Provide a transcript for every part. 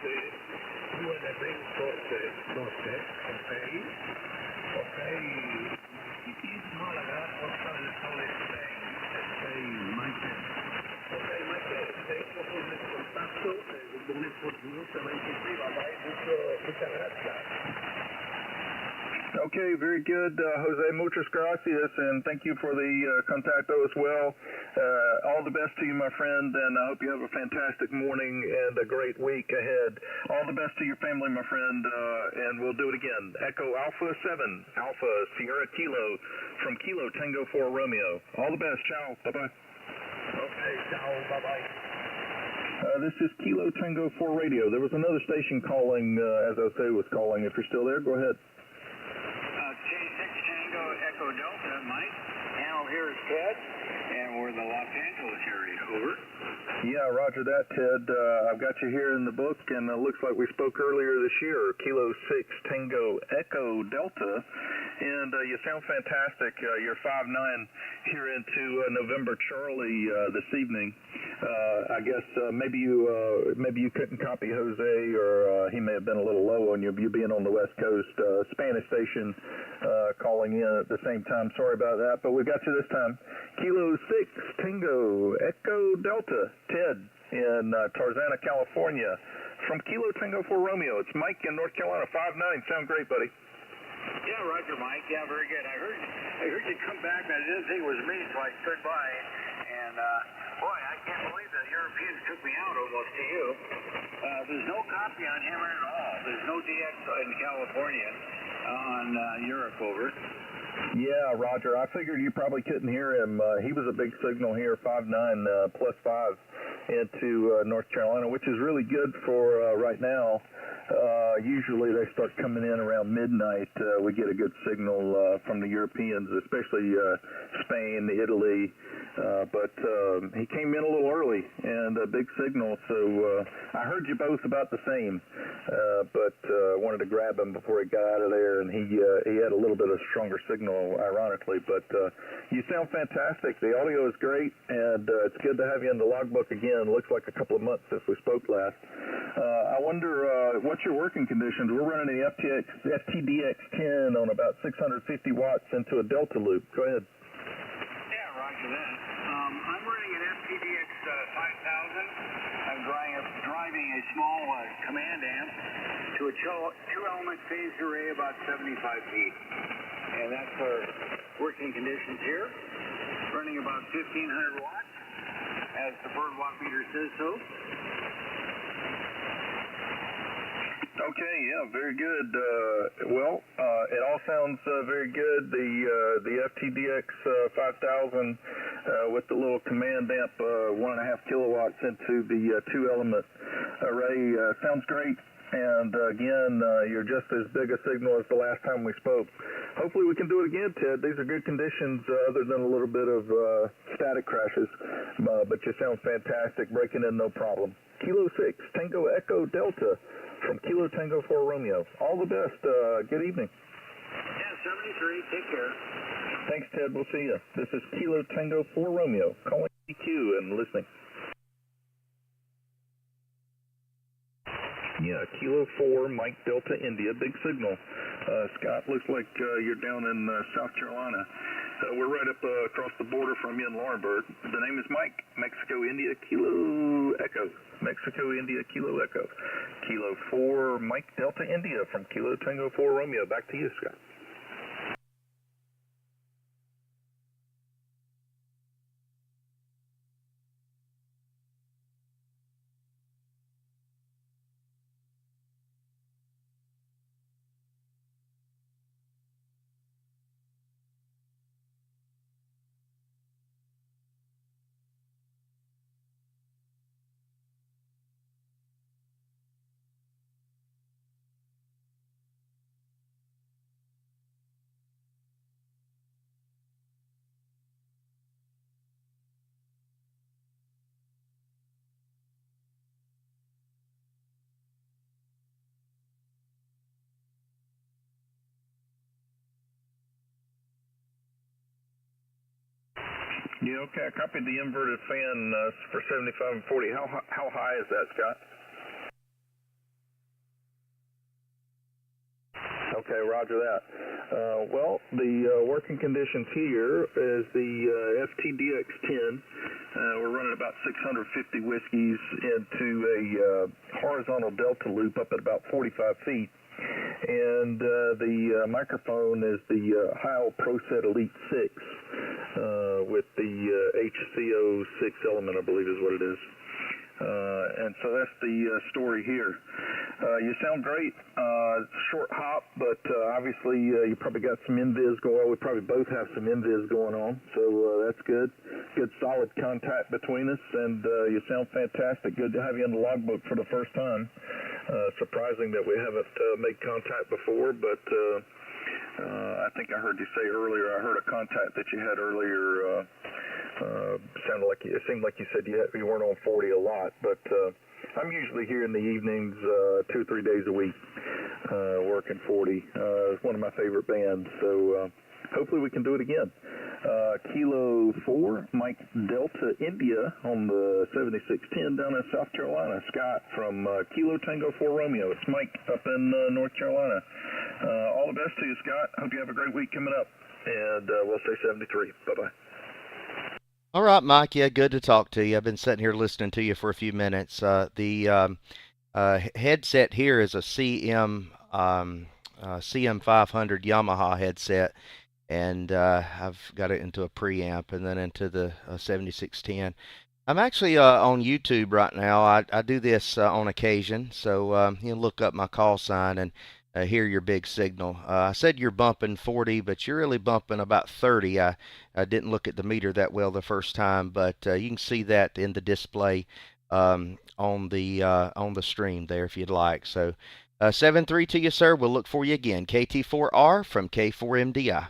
2 elements forte, norte, ok, East Malaga, Costa del Sol, Spain, Michael. Ok, Michael, tengo con el contacto, lunes por minuto, 23, bye-bye, muchas gracias. Okay, very good, Jose. Muchas gracias, and thank you for the contacto as well. All the best to you, my friend, and I hope you have a fantastic morning and a great week ahead. All the best to your family, my friend, and we'll do it again. Echo Alpha 7, Alpha Sierra Kilo, from Kilo Tango 4 Romeo. All the best. Ciao. Bye-bye. Okay, ciao. Bye-bye. This is Kilo Tango 4 Radio. There was another station calling, as Jose was calling. If you're still there, go ahead. J6 Tango Echo Delta, Mike. Al here is Ted, and we're in the Los Angeles area. Over. Yeah, roger that, Ted. I've got you here in the book, and it looks like we spoke earlier this year, Kilo 6 Tango Echo Delta, and you sound fantastic. You're 5'9" here into November Charlie this evening. I guess maybe you couldn't copy Jose, or he may have been a little low on you being on the West Coast. Spanish station calling in at the same time. Sorry about that, but we got you this time. Kilo 6 Tango Echo Delta, Ted in Tarzana, California. From Kilo Tango 4 Romeo, it's Mike in North Carolina, 5'9". Sound great, buddy. Yeah, roger, Mike. Yeah, very good. I heard you come back, and I didn't think it was me, so I stood by. And, boy, I can't believe the Europeans took me out almost to you. There's no copy on him at all. There's no DX in California on Europe, over. Yeah, roger. I figured you probably couldn't hear him. He was a big signal here, 5'9", +5 into North Carolina, which is really good for right now. Usually they start coming in around midnight. We get a good signal from the Europeans, especially Spain, Italy. But he came in a little early and a big signal. So I heard you both about the same, but wanted to grab him before he got out of there, and he had a little bit of stronger signal, ironically. But you sound fantastic. The audio is great, and it's good to have you in the logbook again. Looks like a couple of months since we spoke last. I wonder what's your working conditions? We're running the FTDX10 on about 650 watts into a Delta loop. Go ahead. Yeah, roger that. I'm running an FTDX 5000. I'm driving a small command amp to a two-element phased array about 75 feet. And that's our working conditions here. Running about 1,500 watts, as the bird watt meter says so. Okay, yeah, very good. Well, it all sounds very good. The FTDX 5000 with the little command amp 1.5 kilowatts into the two-element array sounds great. And again, you're just as big a signal as the last time we spoke. Hopefully we can do it again, Ted. These are good conditions other than a little bit of static crashes. But you sound fantastic, breaking in no problem. Kilo 6 Tango Echo Delta from Kilo Tango 4 Romeo. All the best. Good evening. Yeah, 73. Take care. Thanks, Ted. We'll see you. This is Kilo Tango 4 Romeo calling EQ and listening. Yeah, Kilo 4, Mike Delta India, big signal. Scott, looks like you're down in South Carolina. We're right up across the border from you in Laurinburg. The name is Mike, Mexico India Kilo Echo. Mexico India Kilo Echo. Kilo 4, Mike Delta India from Kilo Tango 4 Romeo. Back to you, Scott. Yeah, okay. I copied the inverted fan for 75 and 40. How high is that, Scott? Okay, roger that. Well, the working conditions here is the FTDX-10. We're running about 650 whiskeys into a horizontal delta loop up at about 45 feet. And the microphone is the Heil ProSet Elite 6 with the HCO 6 element, I believe is what it is. And so that's the story here. You sound great. It's a short hop, but obviously you probably got some invis going on. We probably both have some invis going on, so that's good. Good solid contact between us, and you sound fantastic. Good to have you in the logbook for the first time. Surprising that we haven't made contact before, but I think I heard you say earlier, I heard a contact that you had earlier. It seemed like you said you weren't on 40 a lot, but I'm usually here in the evenings 2 or 3 days a week working 40. It's one of my favorite bands, so hopefully we can do it again. Kilo 4, Mike Delta India on the 7610 down in South Carolina. Scott from Kilo Tango 4 Romeo. It's Mike up in North Carolina. All the best to you, Scott. Hope you have a great week coming up, and we'll say 73. Bye-bye. All right, Mike. Yeah, good to talk to you. I've been sitting here listening to you for a few minutes. The headset here is a CM500 Yamaha headset, and I've got it into a preamp and then into the 7610. I'm actually on YouTube right now. I do this on occasion, so you can look up my call sign and hear your big signal. I said you're bumping 40, but you're really bumping about 30. I didn't look at the meter that well the first time, but you can see that in the display on the stream there if you'd like. So 7-3 to you, sir. We'll look for you again. KT4R from K4MDI.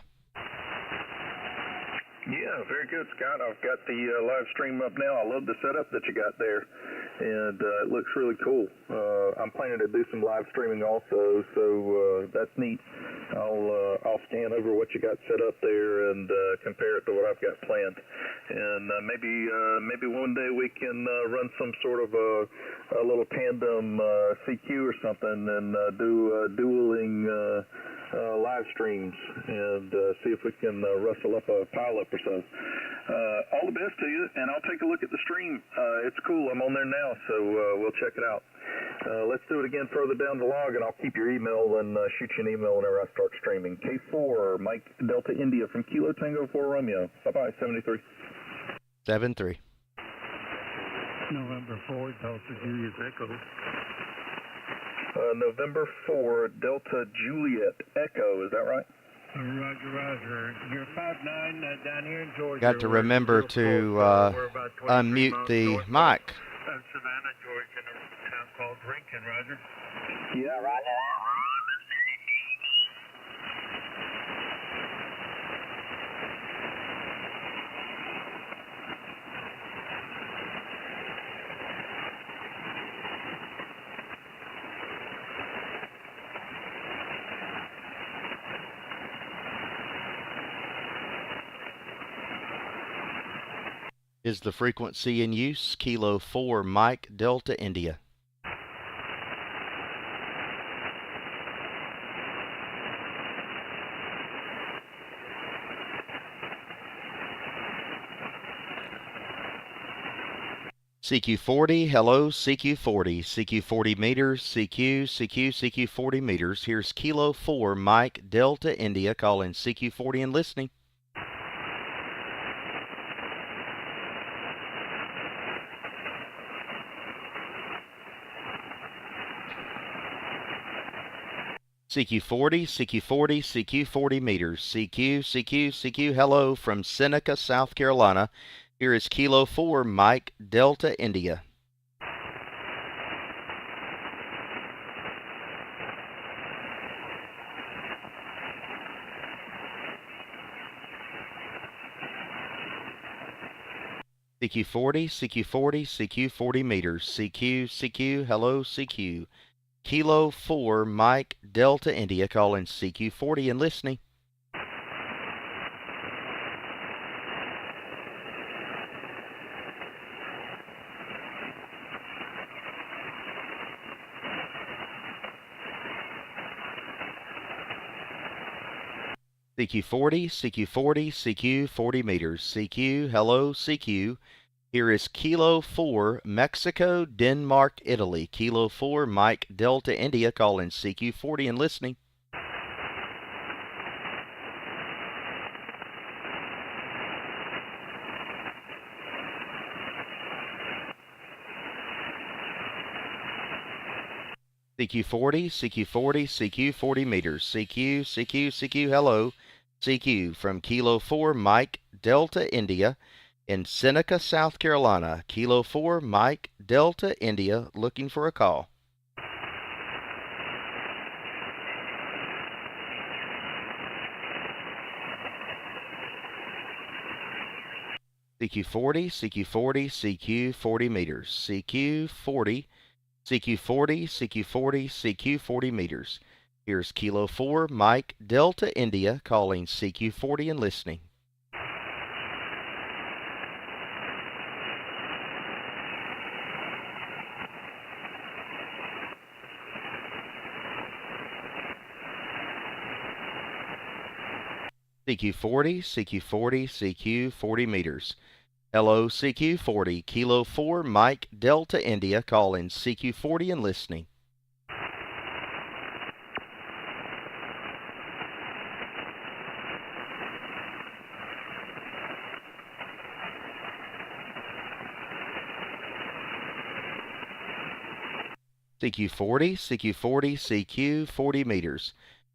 Yeah, very good, Scott. I've got the live stream up now. I love the setup that you got there, and it looks really cool. I'm planning to do some live streaming also, so that's neat. I'll scan over what you got set up there and compare it to what I've got planned, and maybe one day we can run some sort of a little tandem CQ or something and do dueling live streams and see if we can rustle up a pileup or so. All the best to you, and I'll take a look at the stream. It's cool. I'm on there now, so we'll check it out. Let's do it again further down the log, and I'll keep your email and shoot you an email whenever I start streaming. K4, Mike Delta India from Kilo Tango 4 Romeo. Bye-bye, 73. 7-3. November 4, Delta Juliet Echo. November 4, Delta Juliet Echo, is that right? Roger, roger. You're 5'9" down here in Georgia. Got to remember to unmute the mic. Savannah, Georgia, in a town called Rinkin, roger. Yeah, roger. Is the frequency in use? Kilo 4, Mike Delta India. CQ40, hello, CQ40, CQ40 meters, CQ 40 meters. Here's Kilo 4, Mike Delta India calling CQ40 and listening. CQ40 meters. CQ, hello from Seneca, South Carolina. Here is Kilo 4, Mike Delta India. CQ40 meters. CQ, hello, CQ. Kilo 4, Mike Delta India calling CQ40 and listening. CQ40, CQ40, CQ 40 meters. CQ, hello, CQ. Here is Kilo 4, Mexico, Denmark, Italy. Kilo 4, Mike, Delta, India, calling CQ 40 and listening. CQ40, CQ40, CQ 40 meters. CQ, CQ, CQ, hello. CQ from Kilo 4, Mike, Delta, India, in Seneca, South Carolina. Kilo 4, Mike, Delta, India, looking for a call. CQ40, CQ40, CQ 40 meters. CQ40, CQ40, CQ40, CQ 40 meters. Here's Kilo 4, Mike, Delta, India, calling CQ40 and listening. CQ40, CQ40, CQ 40 meters. Hello, CQ40, Kilo 4, Mike, Delta, India, calling CQ40 and listening. CQ40, CQ40, CQ 40 meters.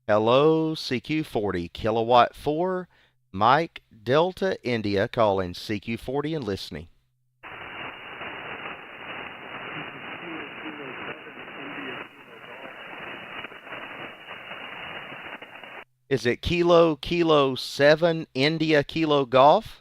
Hello, CQ40, Kilowatt 4, Mike, Delta, India, calling CQ40 and listening. Is it Kilo 7, India, Kilo Golf?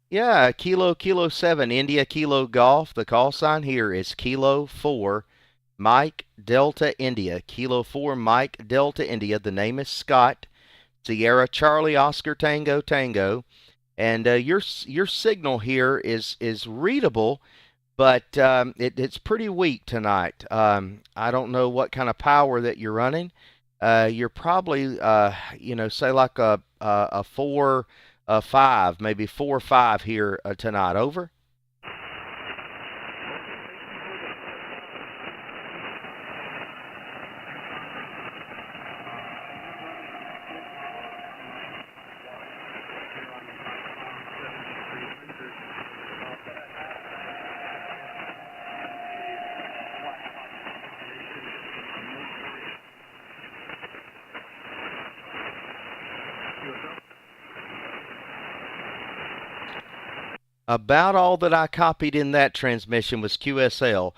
Yeah, Kilo 7, India, Kilo Golf. The call sign here is Kilo 4, Mike, Delta, India. Kilo 4, Mike, Delta, India. The name is Scott. Sierra, Charlie, Oscar, Tango, Tango. And your signal here is readable, but it's pretty weak tonight. I don't know what kind of power that you're running. You're probably, say like a 4, 5, maybe 4 or 5 here tonight. Over. About all that I copied in that transmission was QSL.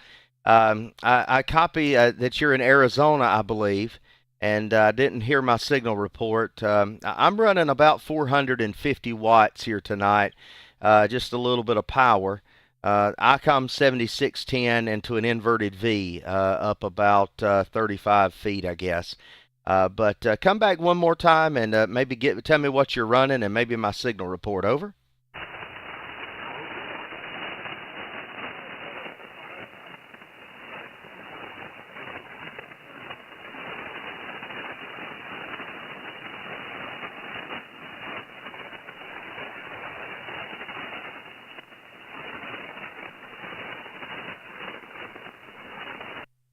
I copy that you're in Arizona, I believe, and I didn't hear my signal report. I'm running about 450 watts here tonight, just a little bit of power. ICOM 7610 into an inverted V, up about 35 feet, I guess. But come back one more time and maybe tell me what you're running and maybe my signal report. Over.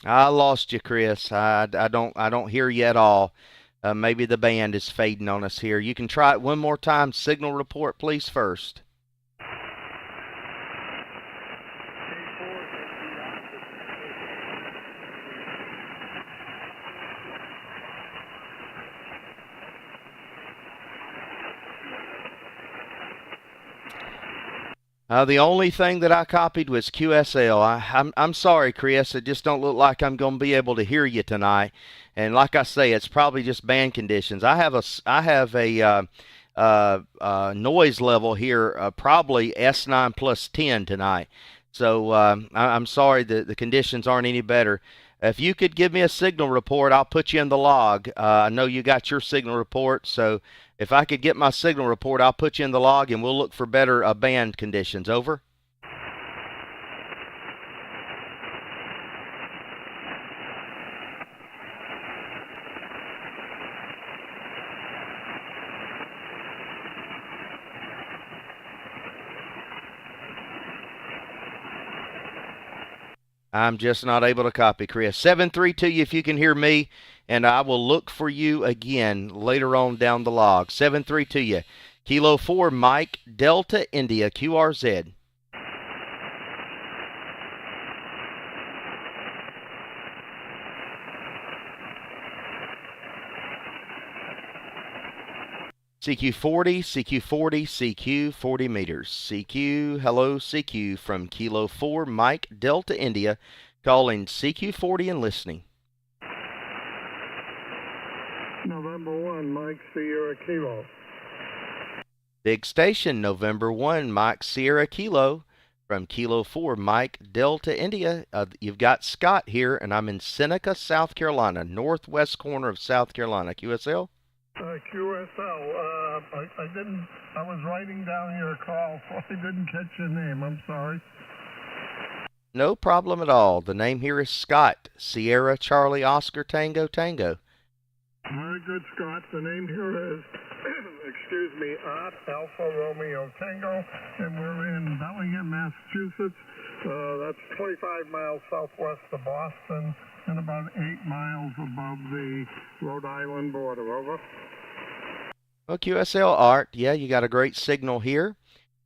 I lost you, Chris. I don't hear you at all. Maybe the band is fading on us here. You can try it one more time. Signal report, please, first. The only thing that I copied was QSL. I'm sorry, Chris. It just don't look like I'm going to be able to hear you tonight. And like I say, it's probably just band conditions. I have a noise level here, probably S9 plus 10 tonight. So I'm sorry the conditions aren't any better. If you could give me a signal report, I'll put you in the log. I know you got your signal report, so if I could get my signal report, I'll put you in the log, and we'll look for better band conditions. Over. I'm just not able to copy, Chris. 7-3 to you if you can hear me, and I will look for you again later on down the log. 7-3 to you. Kilo 4, Mike, Delta, India, QRZ. CQ40, CQ40, CQ 40 meters. CQ, hello CQ from Kilo 4, Mike, Delta, India, calling CQ40 and listening. November 1, Mike, Sierra Kilo. Big station, November 1, Mike, Sierra Kilo from Kilo 4, Mike, Delta, India. You've got Scott here, and I'm in Seneca, South Carolina, northwest corner of South Carolina. QSL? QSL, I was writing down your call, so I didn't catch your name. I'm sorry. No problem at all. The name here is Scott, Sierra, Charlie, Oscar, Tango, Tango. Very good, Scott. The name here is, excuse me, Art, Alpha, Romeo, Tango, and we're in Bellingham, Massachusetts. That's 25 miles southwest of Boston and about 8 miles above the Rhode Island border. Over. Well, QSL, Art, yeah, you got a great signal here.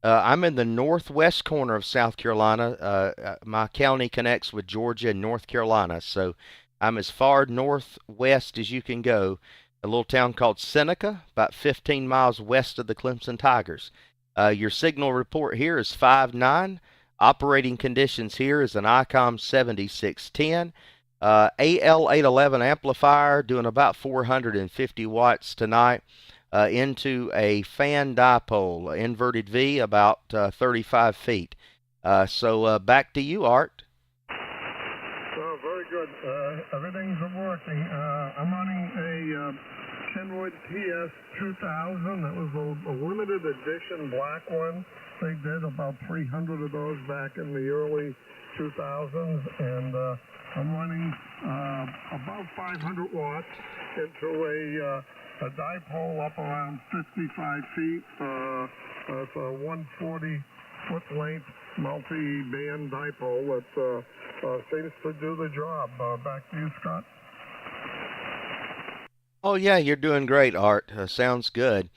I'm in the northwest corner of South Carolina. My county connects with Georgia and North Carolina, so I'm as far northwest as you can go. A little town called Seneca, about 15 miles west of the Clemson Tigers. Your signal report here is 5.9. Operating conditions here is an ICOM 7610. AL811 amplifier doing about 450 watts tonight into a fan dipole, inverted V, about 35 feet. So back to you, Art. Oh, very good. Everything's working. I'm running a Kenwood TS2000. That was a limited edition black one. They did about 300 of those back in the early 2000s, and I'm running about 500 watts into a dipole up around 55 feet. It's a 140-foot length multi-band dipole that seems to do the job. Back to you, Scott. Oh, yeah, you're doing great, Art. Sounds good.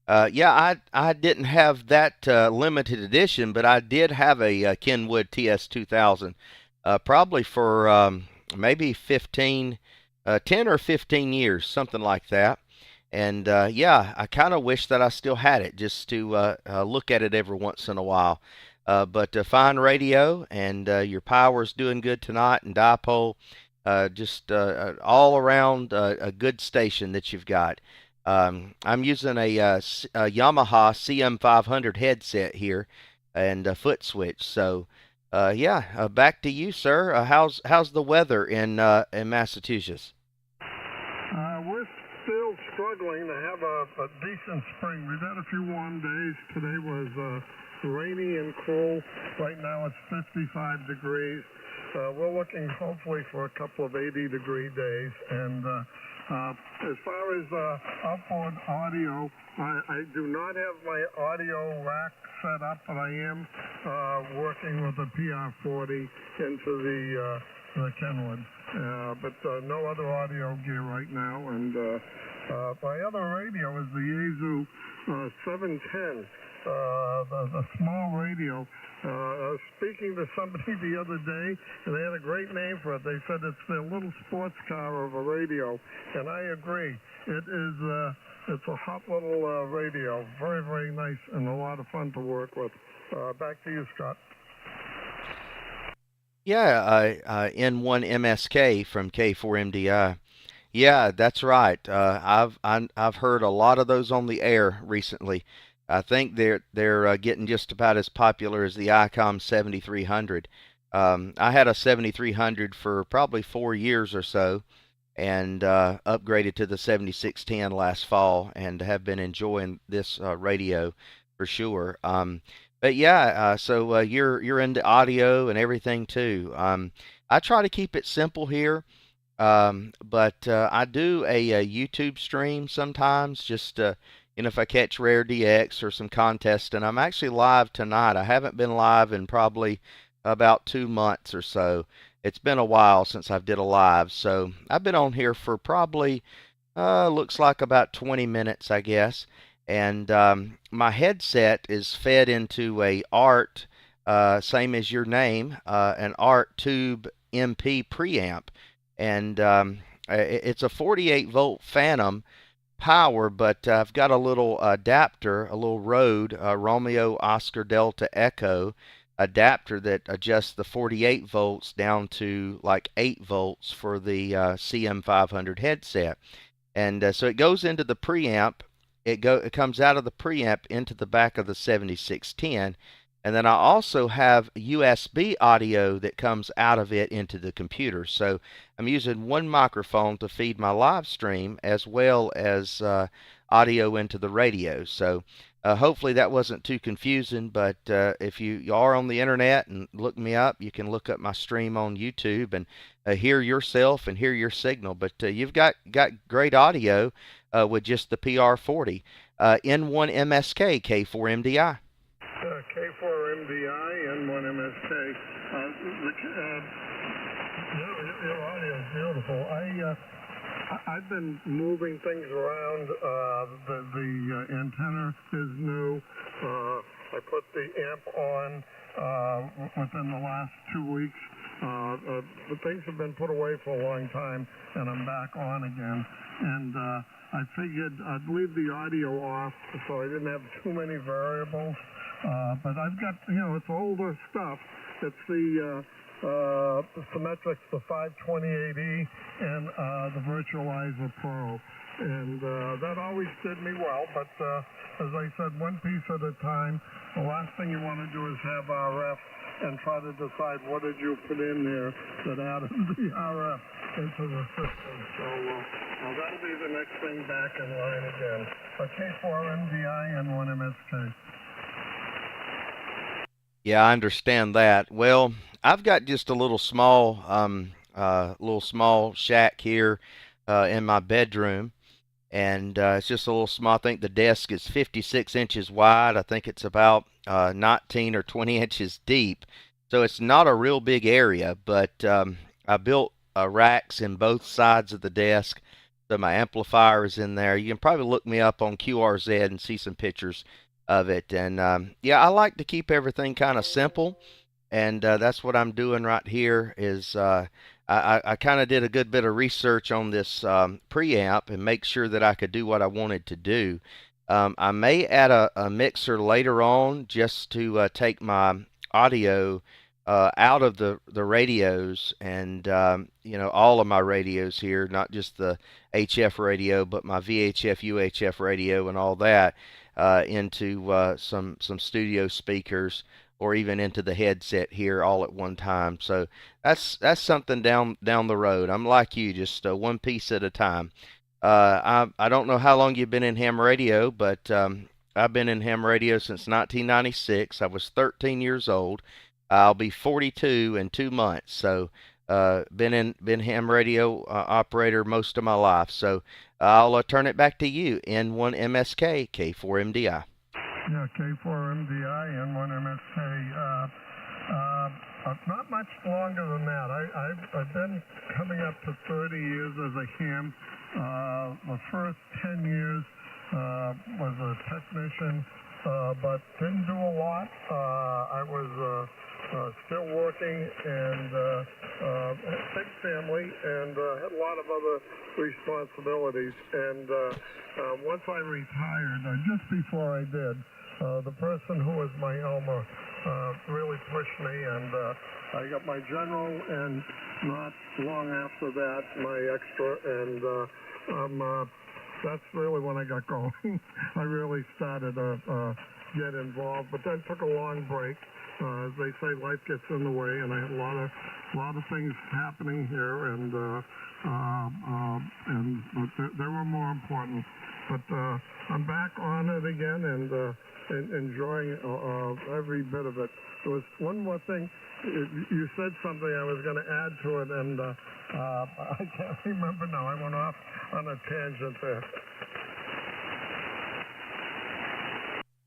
Yeah, I didn't have that limited edition, but I did have a Kenwood TS2000, probably for maybe 10 or 15 years, something like that. And yeah, I kind of wish that I still had it just to look at it every once in a while. But fine radio, and your power's doing good tonight, and dipole, just all around a good station that you've got. I'm using a Yamaha CM500 headset here and a foot switch. So, yeah, back to you, sir. How's the weather in Massachusetts? We're still struggling to have a decent spring. We've had a few warm days. Today was rainy and cool. Right now it's 55 degrees. We're looking hopefully for a couple of 80-degree days. And as far as outboard audio, I do not have my audio rack set up, but I am working with a PR40 into the Kenwood. But no other audio gear right now. And my other radio is the Yaesu 710. The small radio. I was speaking to somebody the other day, and they had a great name for it. They said it's their little sports car of a radio, and I agree. It is. It's a hot little radio. Very, very nice, and a lot of fun to work with. Back to you, Scott. Yeah, N1 MSK from K4MDI. Yeah, that's right. I've heard a lot of those on the air recently. I think they're getting just about as popular as the ICOM 7300. I had a 7300 for probably 4 years or so, and upgraded to the 7610 last fall, and have been enjoying this radio for sure. But yeah, so you're into audio and everything too. I try to keep it simple here. But I do a YouTube stream sometimes, just if I catch Rare DX or some contest, and I'm actually live tonight. I haven't been live in probably about 2 months or so. It's been a while since I've did a live, so I've been on here for probably looks like about 20 minutes, I guess. And my headset is fed into a ART, same as your name, an ART Tube MP preamp, and it's a 48 volt Phantom power, but I've got a little adapter, a little Rode Romeo Oscar Delta Echo adapter that adjusts the 48 volts down to like 8 volts for the CM500 headset. And so it goes into the preamp. It comes out of the preamp into the back of the 7610. And then I also have USB audio that comes out of it into the computer. So I'm using one microphone to feed my live stream as well as audio into the radio. So hopefully that wasn't too confusing, but if you are on the internet and look me up, you can look up my stream on YouTube and hear yourself and hear your signal. But you've got great audio with just the PR40. N1 MSK K4MDI. K4MDI, N1MSK. Your audio is beautiful. I've been moving things around. The antenna is new. I put the amp on within the last 2 weeks. The things have been put away for a long time, and I'm back on again. And I figured I'd leave the audio off so I didn't have too many variables. But I've got, it's older stuff. It's the Symmetrics, the 528E, and the Virtualizer Pro. And that always did me well, but as I said, one piece at a time. The last thing you want to do is have RF and try to decide what did you put in there that added the RF into the system. So that'll be the next thing back in line again. A K4MDI and one MSK. Yeah, I understand that. Well, I've got just a little small shack here in my bedroom, and it's just a little small. I think the desk is 56 inches wide. I think it's about 19 or 20 inches deep, so it's not a real big area. But I built racks in both sides of the desk, so my amplifier is in there. You can probably look me up on QRZ and see some pictures of it. And yeah, I like to keep everything kind of simple, and that's what I'm doing right here. Is I kind of did a good bit of research on this preamp and make sure that I could do what I wanted to do. I may add a mixer later on just to take my audio out of the radios, and all of my radios here, not just the HF radio, but my VHF, UHF radio, and all that, into some studio speakers, or even into the headset here all at one time. So that's something down the road. I'm like you, just one piece at a time. I don't know how long you've been in ham radio, but I've been in ham radio since 1996. I was 13 years old. I'll be 42 in 2 months. So been ham radio operator most of my life. So I'll turn it back to you. N1 MSK K4MDI. Yeah, K4MDI, N1 MSK. Not much longer than that. I've been coming up to 30 years as a ham. The first 10 years was a technician, but didn't do a lot. I was still working, and big family, and had a lot of other responsibilities. And once I retired, just before I did, the person who was my Elmer really pushed me, and I got my general, and not long after that, my extra, and that's really when I got going. I really started to get involved, but then took a long break. as they say, life gets in the way, and I had a lot of things happening here, but they were more important. But I'm back on it again and enjoying every bit of it. There was one more thing. You said something I was going to add to it, and I can't remember now. I went off on a tangent there.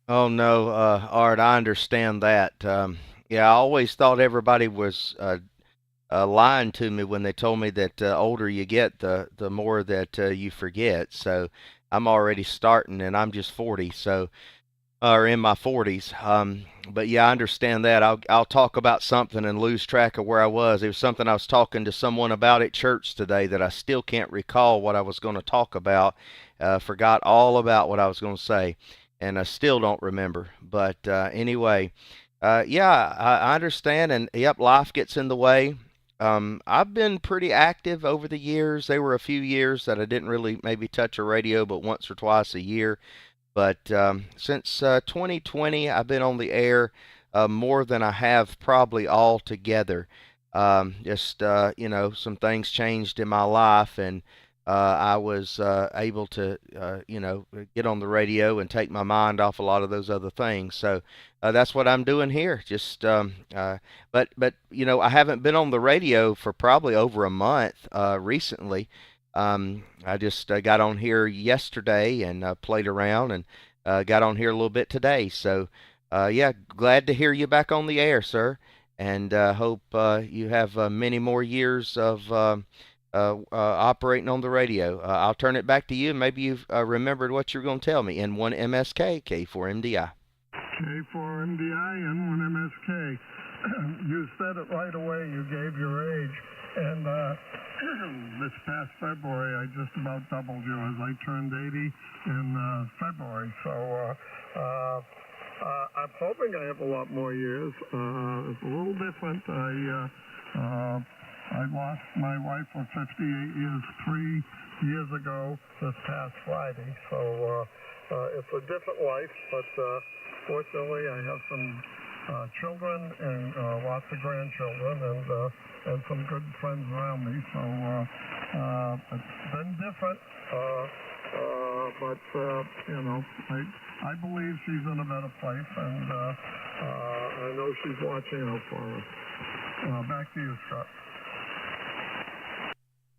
Oh no, Art, I understand that. Yeah, I always thought everybody was lying to me when they told me that older you get, the more that you forget. So I'm already starting, and I'm just 40, so or in my 40s. But yeah, I understand that. I'll talk about something and lose track of where I was. It was something I was talking to someone about at church today that I still can't recall what I was going to talk about. Forgot all about what I was going to say, and I still don't remember. But anyway, yeah, I understand, and yep, life gets in the way. I've been pretty active over the years. There were a few years that I didn't really maybe touch a radio, but once or twice a year. But since 2020, I've been on the air more than I have probably altogether. Just some things changed in my life, and I was able to get on the radio and take my mind off a lot of those other things. So that's what I'm doing here. Just but I haven't been on the radio for probably over a month recently. I just got on here yesterday and played around and got on here a little bit today. So, yeah, glad to hear you back on the air, sir. And hope you have many more years of operating on the radio. I'll turn it back to you. Maybe you've remembered what you're going to tell me. N1 MSK, K4MDI. K4MDI, N1MSK. You said it right away. You gave your age. And this past February, I just about doubled you as I turned 80 in February. So I'm hoping I have a lot more years. It's a little different. I lost my wife of 58 years 3 years ago this past Friday. So it's a different life, but fortunately I have some children and lots of grandchildren and some good friends around me. So it's been different, but I believe she's in a better place, and I know she's watching out for us. Back to you, Scott.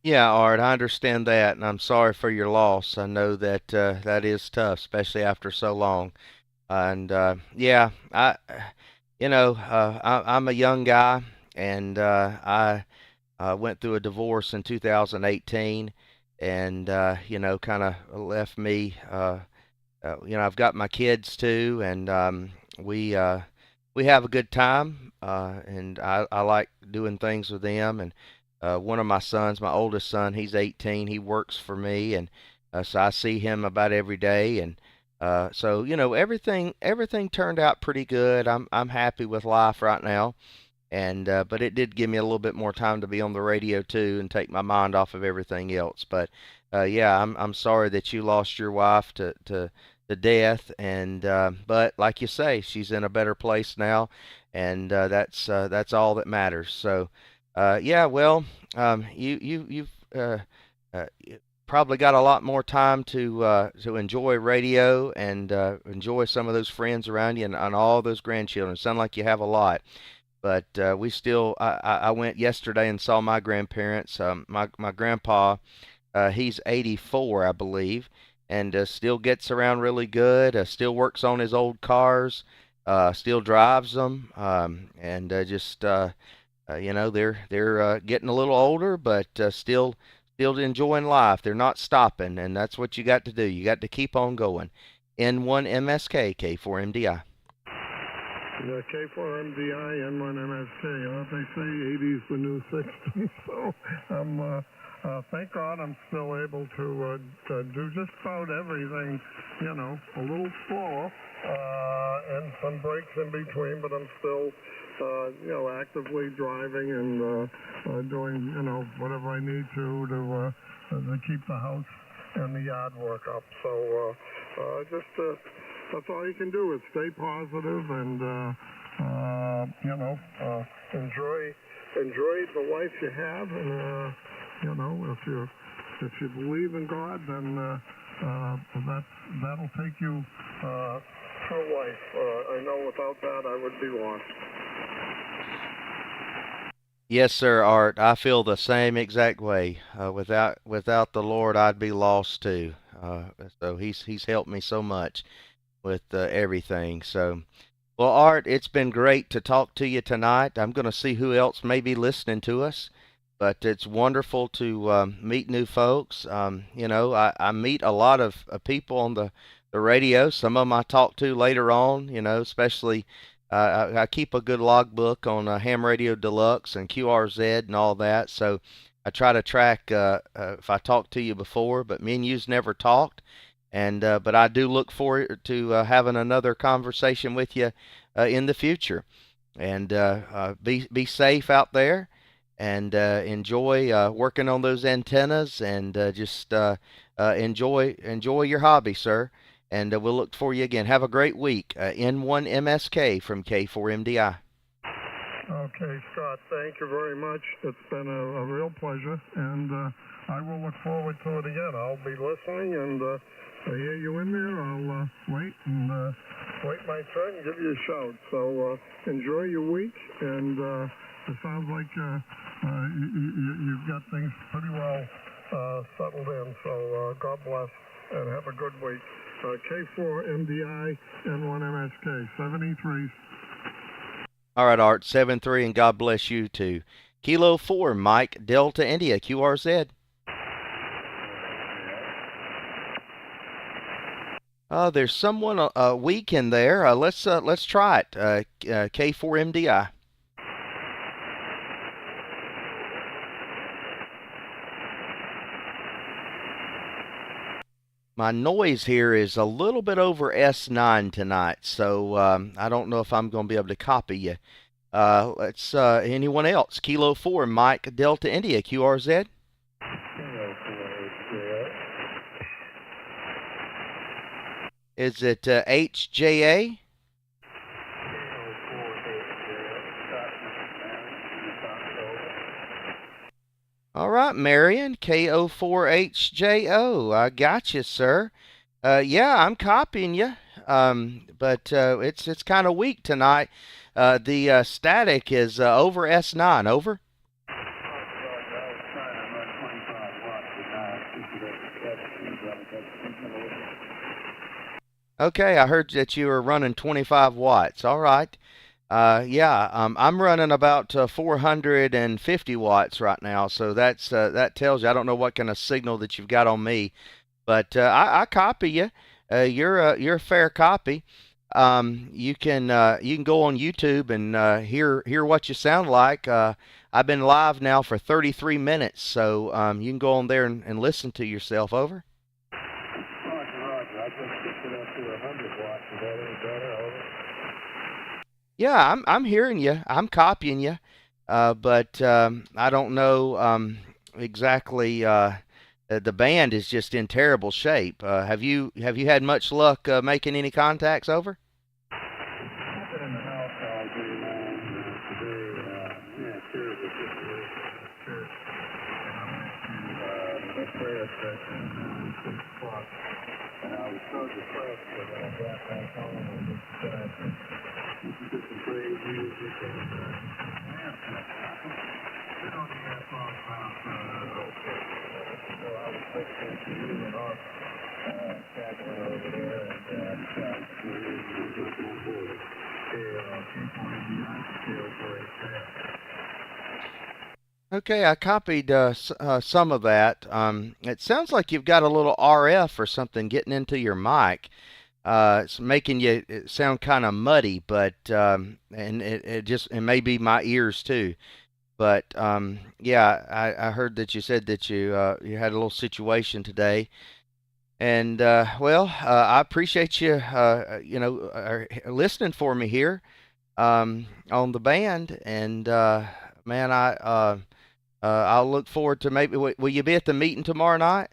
Yeah, Art, I understand that, and I'm sorry for your loss. I know that that is tough, especially after so long. And yeah, I'm a young guy, and I went through a divorce in 2018, and kind of left me. I've got my kids too, and we have a good time, and I like doing things with them. And one of my sons, my oldest son, he's 18. He works for me, and so I see him about every day. And so everything turned out pretty good. I'm happy with life right now, and but it did give me a little bit more time to be on the radio too and take my mind off of everything else. But yeah, I'm sorry that you lost your wife to death, and but like you say, she's in a better place now, and that's all that matters. So yeah, well, you've probably got a lot more time to enjoy radio and enjoy some of those friends around you and all those grandchildren. Sound like you have a lot, but we still. I went yesterday and saw my grandparents. My grandpa, he's 84, I believe, and still gets around really good. Still works on his old cars. Still drives them, and just they're getting a little older, but still enjoying life. They're not stopping, and that's what you got to do. You got to keep on going. N1 MSK, K4MDI. Yeah, K4MDI, N1MSK. They say 80's the new 60. So thank God I'm still able to do just about everything, a little slower, and some breaks in between, but I'm still actively driving and doing, whatever I need to keep the house and the yard work up. So that's all you can do is stay positive and enjoy the life you have, and if you believe in God, then that'll take you through life. I know without that I would be lost. Yes, sir, Art. I feel the same exact way. Without the Lord, I'd be lost too. So he's helped me so much with everything. So, well, Art, it's been great to talk to you tonight. I'm going to see who else may be listening to us, but it's wonderful to meet new folks. I meet a lot of people on the radio. Some of them I talk to later on, especially I keep a good logbook on Ham Radio Deluxe and QRZ and all that. So I try to track if I talked to you before, but me and you's never talked. And but I do look forward to having another conversation with you in the future. And be safe out there, and enjoy working on those antennas, and just enjoy your hobby, sir. And we'll look for you again. Have a great week. N1MSK from K4MDI. Okay, Scott, thank you very much. It's been a real pleasure, and I will look forward to it again. I'll be listening, and I hear you in there. I'll wait my turn and give you a shout. So enjoy your week, and it sounds like you've got things pretty well settled in. So God bless, and have a good week. K4MDI N1MSK 73. All right, Art, 7-3, and God bless you too. Kilo 4, Mike Delta India QRZ. There's someone weak in there. Let's try it. K4MDI. My noise here is a little bit over S9 tonight, so I don't know if I'm going to be able to copy you. Let's anyone else? Kilo 4, Mike Delta India QRZ. Is it HJA? All right, Marion, KO4HJO. I got you, sir. Yeah, I'm copying you, but it's kind of weak tonight. The static is over S9. Over. Okay, I heard that you were running 25 watts. All right. Yeah, I'm running about 450 watts right now, so that tells you. I don't know what kind of signal that you've got on me, but I copy you. You're a fair copy. You can go on YouTube and hear what you sound like. I've been live now for 33 minutes, so you can go on there and listen to yourself. Over. I just kicked it up to 100 watts. Is that any better? Over. Yeah, I'm hearing you. I'm copying you, but I don't know exactly. The band is just in terrible shape. Have you had much luck making any contacts? Over. I've been in the house all day long today. Yeah, terrible situation at the church. And I went to the prayer session at 6 o'clock. And I was so depressed that I got back home and just decided to listen to some praise music and we don't need that song about okay. So I was listening to you and our Catherine over there, and I decided to jump on board. Keep on behind the tail for a fair. Okay, I copied some of that. It sounds like you've got a little RF or something getting into your mic. It's making you sound kind of muddy, but and it may be my ears too. But yeah, I heard that you said that you had a little situation today, and well, I appreciate you listening for me here on the band, and man, I'll look forward to maybe. Will you be at the meeting tomorrow night?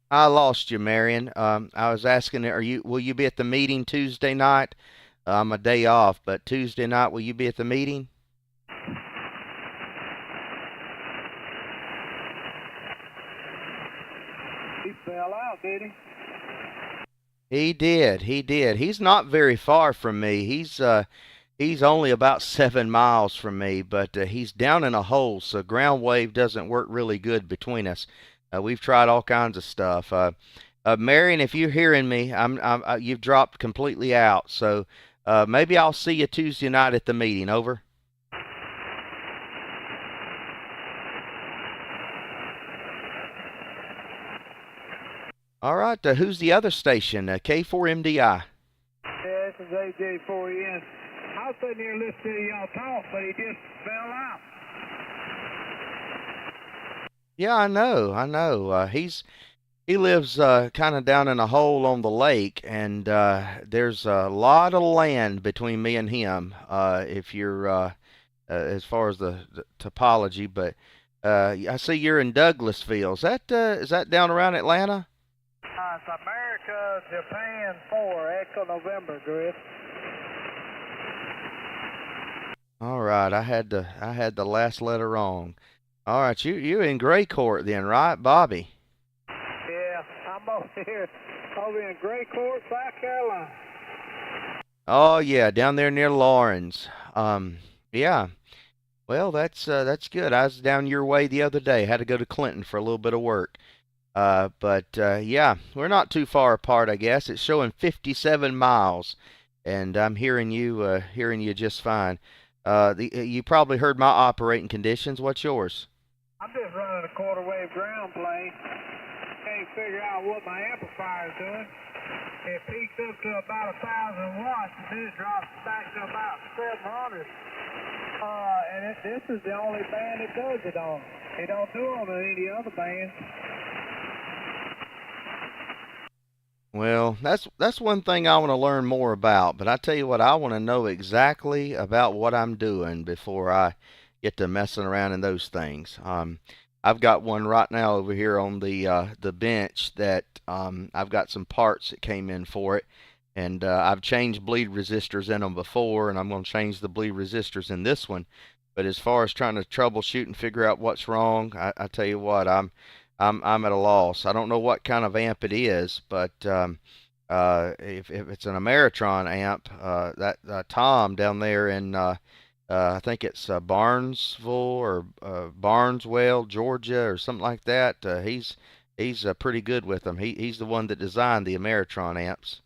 I lost you, Marion. I was asking, will you be at the meeting Tuesday night? I'm a day off, but Tuesday night, will you be at the meeting? He fell out, did he? He did. He did. He's not very far from me. He's only about 7 miles from me, but he's down in a hole, so ground wave doesn't work really good between us. We've tried all kinds of stuff. Marion, if you're hearing me, you've dropped completely out. So maybe I'll see you Tuesday night at the meeting. Over. All right. Who's the other station? K4MDI. Yeah, this is AJ4EN. I was sitting here listening to y'all talk, but he just fell out. Yeah, I know. He lives kind of down in a hole on the lake, and there's a lot of land between me and him. If you're as far as the topology, but I see you're in Douglasville. Is that down around Atlanta? It's America, Japan 4, Echo November, Griff. All right, I had the last letter wrong. All right, you in Gray Court then, right, Bobby? Yeah, I'm over here, over in Gray Court, South Carolina. Oh yeah, down there near Lawrence. Yeah. Well, that's good. I was down your way the other day. Had to go to Clinton for a little bit of work. But yeah, we're not too far apart, I guess. It's showing 57 miles, and I'm hearing you just fine. You probably heard my operating conditions. What's yours? I'm just running a quarter wave ground plane. Can't figure out what my amplifier's doing. It peaks up to about 1,000 watts, and then it drops back to about 700. And this is the only band that does it on. They don't do it on any other band. Well, that's one thing I want to learn more about, but I tell you what, I want to know exactly about what I'm doing before I get to messing around in those things. I've got one right now over here on the bench that I've got some parts that came in for it, and I've changed bleed resistors in them before, and I'm going to change the bleed resistors in this one. But as far as trying to troubleshoot and figure out what's wrong, I tell you what, I'm at a loss. I don't know what kind of amp it is, but if it's an Ameritron amp, that Tom down there in I think it's Barnesville or Barneswell, Georgia, or something like that. He's pretty good with them. He's the one that designed the Ameritron amps.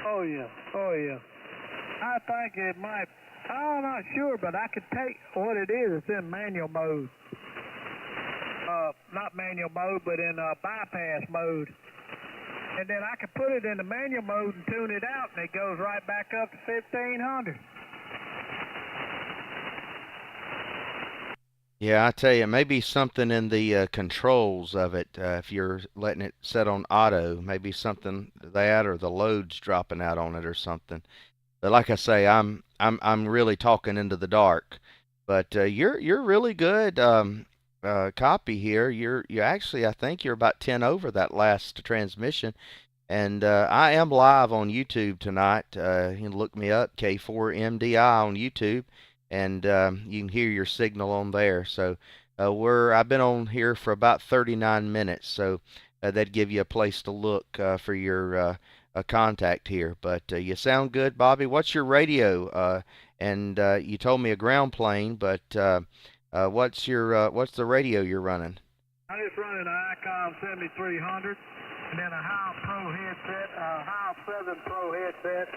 Oh yeah. I think it might. I'm not sure, but I could take what it is. It's in manual mode. Not manual mode, but in bypass mode. And then I can put it in the manual mode and tune it out, and it goes right back up to 1,500. Yeah, I tell you, maybe something in the controls of it. If you're letting it set on auto, maybe something that, or the load's dropping out on it or something. But like I say, I'm really talking into the dark. But you're really good. Copy here. You actually, I think you're about 10 over that last transmission, and I am live on YouTube tonight. You can look me up, K4MDI on YouTube, and you can hear your signal on there. So I've been on here for about 39 minutes, so that'd give you a place to look for your contact here. But you sound good, Bobby. What's your radio? And you told me a ground plane, but what's the radio you're running? I'm just running an Icon 7300 and then a Heil Pro headset, Heil 7 Pro headset.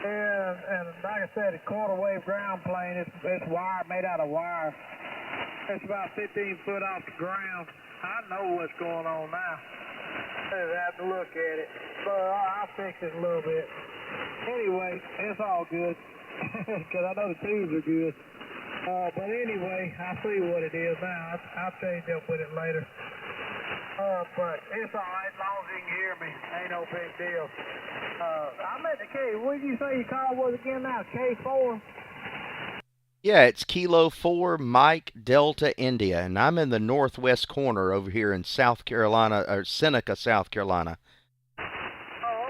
And like I said, a quarter wave ground plane. It's wire, made out of wire. It's about 15 foot off the ground. I know what's going on now. I just have to look at it. But I'll fix it a little bit. Anyway, it's all good. Because I know the tubes are good. But anyway, I see what it is now. I'll change up with it later. But it's all right as long as you can hear me. Ain't no big deal. I'm at the K. What did you say your car was again now? K4? Yeah, it's Kilo 4 Mike Delta India, and I'm in the northwest corner over here in South Carolina, or Seneca, South Carolina. Oh,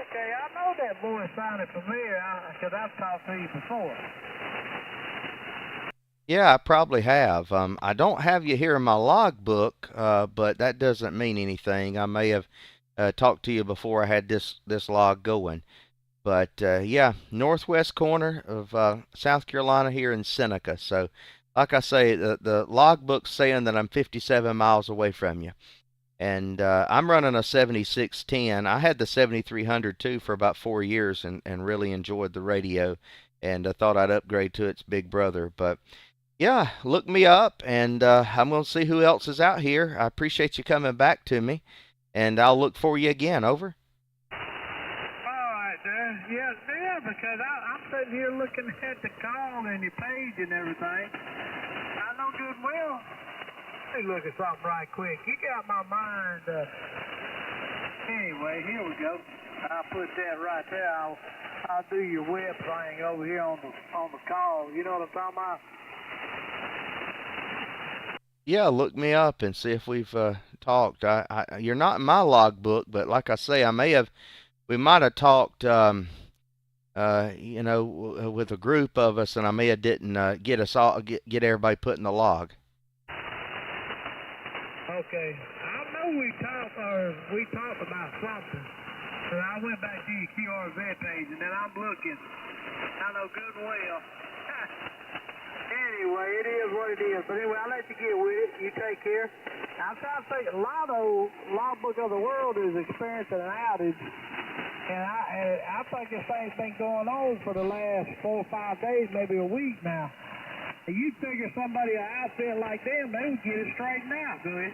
okay. I know that voice sounded familiar because I've talked to you before. Yeah, I probably have. I don't have you here in my logbook, but that doesn't mean anything. I may have talked to you before I had this log going. But yeah, northwest corner of South Carolina here in Seneca. So, like I say, the logbook's saying that I'm 57 miles away from you. And I'm running a 7610. I had the 7300 too for about 4 years and really enjoyed the radio and thought I'd upgrade to its big brother. But yeah, look me up and I'm going to see who else is out here. I appreciate you coming back to me and I'll look for you again. Over. All right, yeah, because I'm sitting here looking at the call and your page and everything. I know good and well. Let me look at something right quick. You got my mind. Anyway, here we go. I'll put that right there. I'll do your web thing over here on the call. You know what I'm talking about? Yeah, look me up and see if we've talked. You're not in my logbook, but like I say, we might have talked, with a group of us, and I may have didn't get us all, get everybody put in the log. Okay, I know we talked about something. So I went back to your QRZ page, and then I'm looking. I know good and well. Anyway, it is what it is. But anyway, I'll let you get with it. You take care. I'm trying to say, a lot of logbook of the world is experiencing an outage. And I think this thing's been going on for the last 4 or 5 days, maybe a week now. You'd figure somebody an outfit like them, they would get it straightened out, good.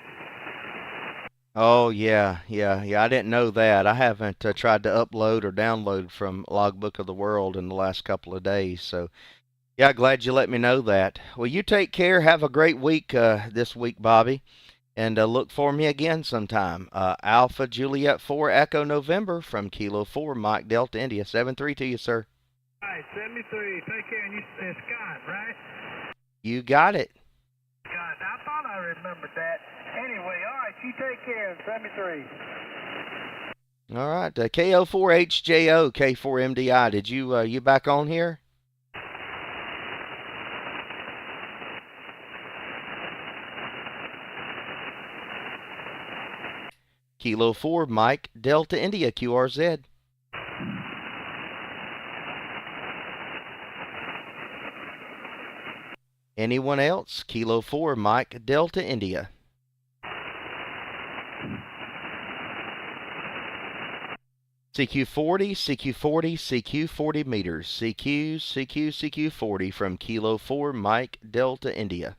Oh yeah. I didn't know that. I haven't tried to upload or download from Logbook of the World in the last couple of days. So yeah, glad you let me know that. Well, you take care. Have a great week this week, Bobby. And look for me again sometime. Alpha Juliet 4 Echo November from Kilo 4 Mike Delta India 73 to you, sir. All right, 73. Take care. And it's Scott, right? You got it. Scott. I thought I remembered that. Anyway, all right, you take care. 73. All right. KO4HJO K4MDI. Did you back on here? Kilo 4 Mike Delta India QRZ. Anyone else? Kilo 4 Mike Delta India. CQ40, CQ40, CQ40 meters. CQ40 from Kilo 4 Mike Delta India.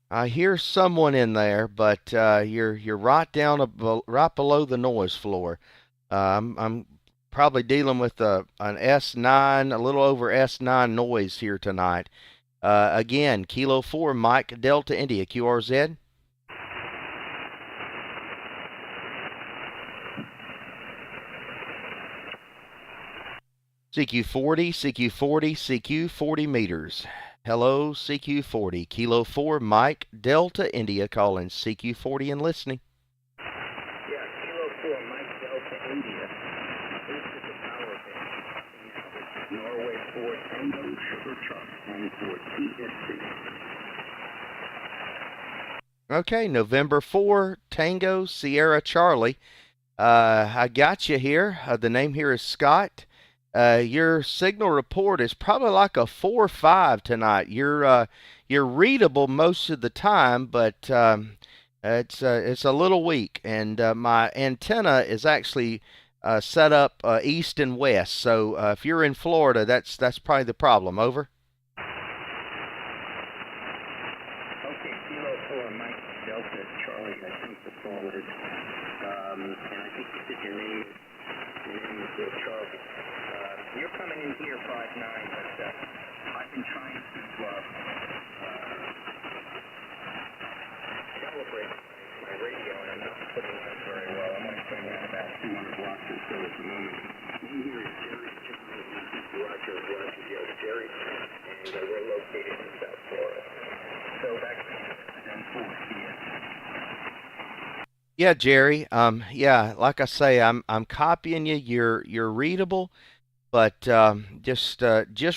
I hear someone in there, but you're right right below the noise floor. I'm probably dealing with an S9, a little over S9 noise here tonight. Again, Kilo 4 Mike Delta India QRZ. CQ40, CQ40, CQ40 meters. Hello, CQ40, Kilo 4 Mike Delta India calling CQ40 and listening. Yeah, Kilo 4 Mike Delta India. This is the power base. Norway 4 Tango Sugar Truck and for TSC. Okay, November 4 Tango Sierra Charlie. I got you here. The name here is Scott. Your signal report is probably like a 4 or 5 tonight. You're readable most of the time, but it's a little weak, and my antenna is actually set up east and west. So if you're in Florida, that's probably the problem. Over. Okay, Kilo 4 Mike Delta Charlie. I think the forward. And I think you said your name is Charlie. You're coming in here 5'9", but I've been trying to calibrate my radio, and I'm not putting it up very well. I'm only putting at about 200 watts or so at the moment. Name here is Jerry John Roger Yes, Jerry, and we're located in South Florida. So back to N4 CS. Yeah, Jerry. Yeah, like I say, I'm copying you. You're readable, but just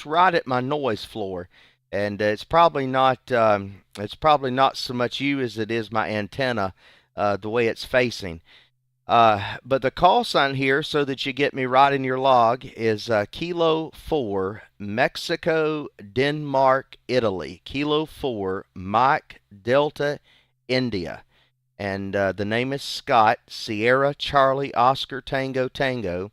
right at my noise floor, and it's probably not so much you as it is my antenna, the way it's facing. But the call sign here, so that you get me right in your log, is Kilo 4 Mexico Denmark Italy. Kilo 4 Mike Delta India. And the name is Scott, Sierra Charlie Oscar Tango Tango,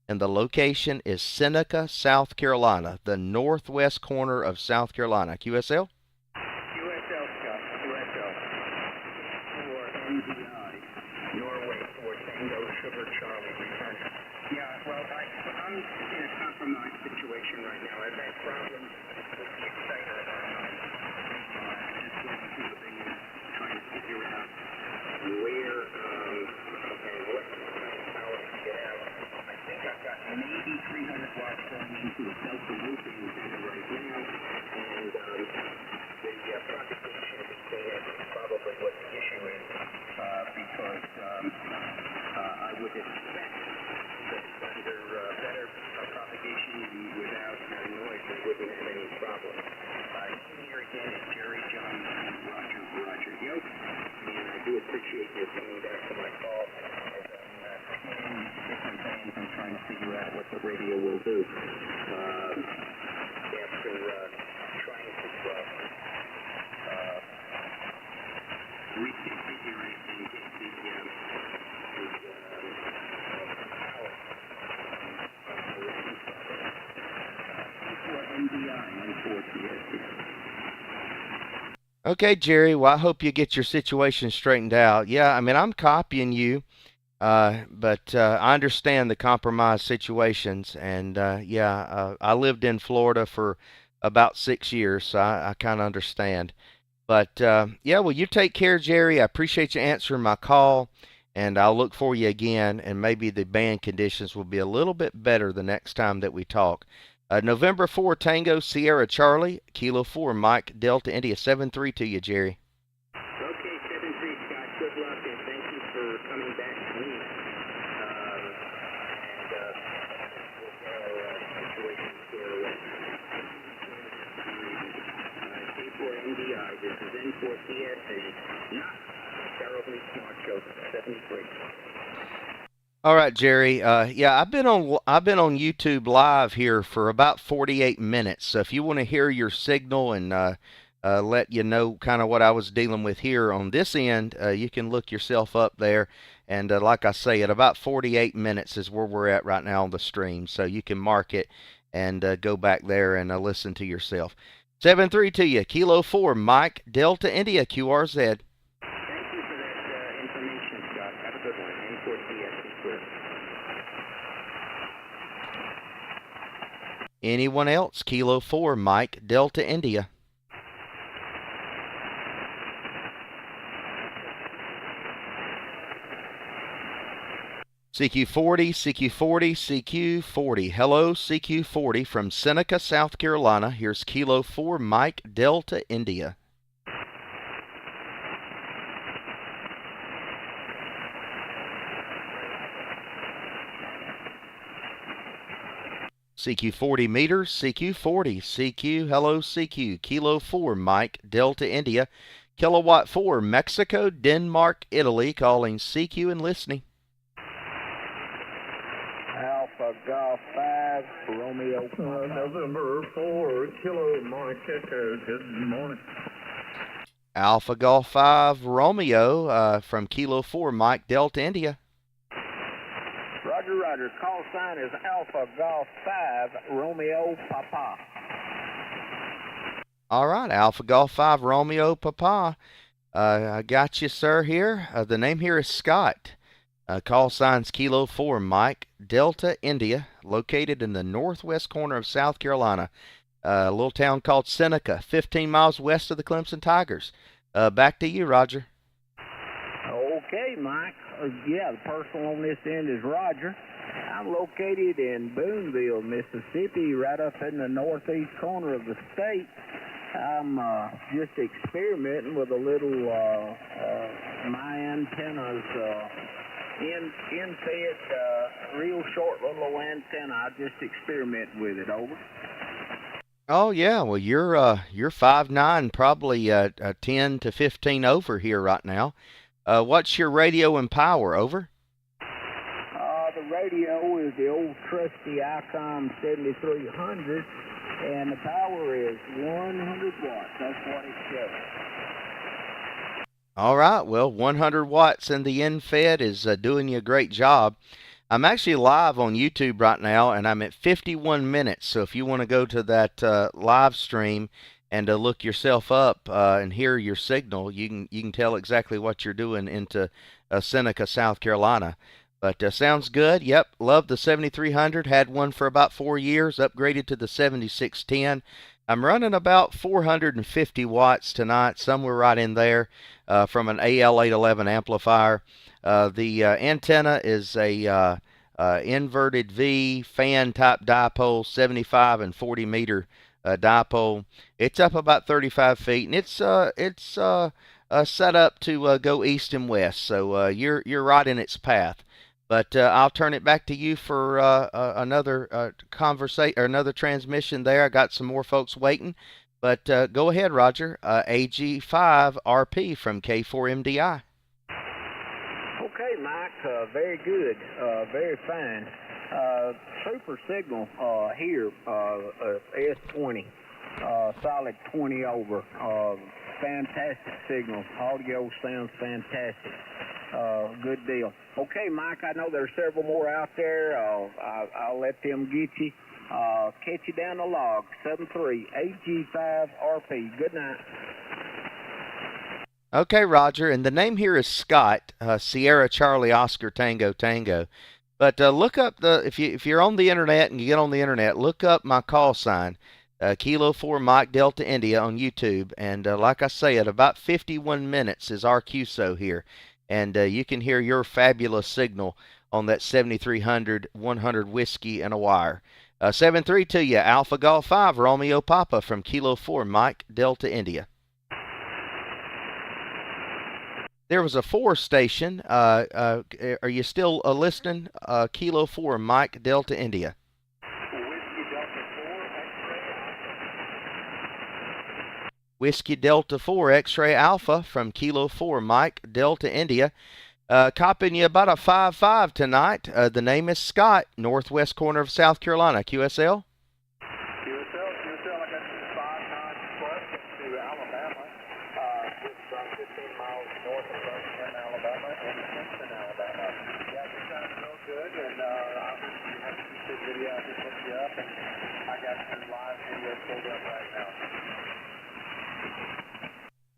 and the location is Seneca, South Carolina, the northwest corner of South Carolina. QSL? QSL, Scott. QSL. For NDI, Norway, for Tango Sugar Charlie, return. Yeah, well, I'm in a compromised situation right now. I've had problems with the exciter on my just going through the thing and trying to figure out where and what kind of power to get out. I think I've got maybe 300 watts going into a Delta looping antenna right now, and the propagation between it is probably what the issue is, because I would expect that under better propagation and without noise, we wouldn't have any problem. Here again is Jerry John Roger Yoke, and I do appreciate you coming back to my call as I'm scanning different things and trying to figure out what the radio will do. After trying to reconfigure it and get the power for NDI and for TSC. Okay, Jerry. Well, I hope you get your situation straightened out. Yeah, I mean, I'm copying you, but I understand the compromised situations. And I lived in Florida for about 6 years, so I kind of understand. But yeah, well, you take care, Jerry. I appreciate you answering my call, and I'll look for you again. And maybe the band conditions will be a little bit better the next time that we talk. November 4 Tango Sierra Charlie, Kilo 4 Mike Delta India 7-3 to you, Jerry. Okay, 7-3, Scott. Good luck, and thank you for coming back to me. Situation here. K4 NDI, this is N4TSA. Not terribly smart show, 73. All right, Jerry. Yeah, I've been on YouTube Live here for about 48 minutes. So if you want to hear your signal and let you know kind of what I was dealing with here on this end, you can look yourself up there. And like I say, at about 48 minutes is where we're at right now on the stream. So you can mark it and go back there and listen to yourself. 7-3 to you. Kilo 4 Mike Delta India QRZ. Thank you for that information, Scott. Have a good one. N4TSA. Anyone else? Kilo 4 Mike Delta India. CQ40, CQ40, CQ40. Hello, CQ40 from Seneca, South Carolina. Here's Kilo 4 Mike Delta India. CQ40 meters, CQ40, CQ, hello CQ, Kilo 4 Mike Delta India, Kilowatt 4 Mexico, Denmark, Italy, calling CQ and listening. Alpha Golf 5, Romeo. November 4 Kilo Mike Echo. Good morning. Alpha Golf 5 Romeo from Kilo 4 Mike Delta India. Roger. Call sign is Alpha Golf 5, Romeo Papa. All right, Alpha Golf 5 Romeo Papa. I got you, sir, here. The name here is Scott. Call signs Kilo 4 Mike Delta India, located in the northwest corner of South Carolina. A little town called Seneca, 15 miles west of the Clemson Tigers. Back to you, Roger. Mike. Yeah, the person on this end is Roger. I'm located in Boonville, Mississippi, right up in the northeast corner of the state. I'm just experimenting with a little my antennas, in-fed, real short little antenna. I just experiment with it. Over. Oh yeah, well you're 5'9", probably 10 to 15 over here right now. What's your radio and power? Over. The radio is the old trusty ICOM 7300, and the power is 100 watts. That's what it shows. All right, well 100 watts in the in-fed is doing you a great job. I'm actually live on YouTube right now, and I'm at 51 minutes. So if you want to go to that live stream and look yourself up and hear your signal, you can tell exactly what you're doing into Seneca, South Carolina. But sounds good. Yep, love the 7300. Had one for about 4 years. Upgraded to the 7610. I'm running about 450 watts tonight, somewhere right in there, from an AL811 amplifier. The antenna is a inverted V fan type dipole, 75 and 40 meter dipole. It's up about 35 feet, and it's set up to go east and west. So you're right in its path. But I'll turn it back to you for another conversation or another transmission there. I got some more folks waiting. But go ahead, Roger. AG5 RP from K4MDI. Okay, Mike. Very good. Very fine. Super signal here. S20. Solid 20 over. Fantastic signal. Audio sounds fantastic. Good deal. Okay, Mike, I know there's several more out there. I'll let them get you. Catch you down the log. 73 AG5 RP. Good night. Okay, Roger. And the name here is Scott, Sierra Charlie Oscar Tango Tango. But look up if you're on the internet and you get on the internet, look up my call sign, Kilo 4 Mike Delta India on YouTube. And like I say, at about 51 minutes is our QSO here. And you can hear your fabulous signal on that 7300 100 whiskey and a wire. 7-3 to you, Alpha Golf 5 Romeo Papa from Kilo 4 Mike Delta India. There was a 4 station. Are you still listening? Kilo 4 Mike Delta India. Whiskey Delta 4 X-Ray Alpha from Kilo 4 Mike Delta India. Copying you about a 5-5 tonight. The name is Scott, northwest corner of South Carolina. QSL? QSL, I got 5-9 plus to Alabama. Just 15 miles north of Birmingham, Alabama, and Kingston, Alabama. Yeah, this sounds real good, and obviously you have a YouTube video. I just looked you up, and I got some live video pulled up right now.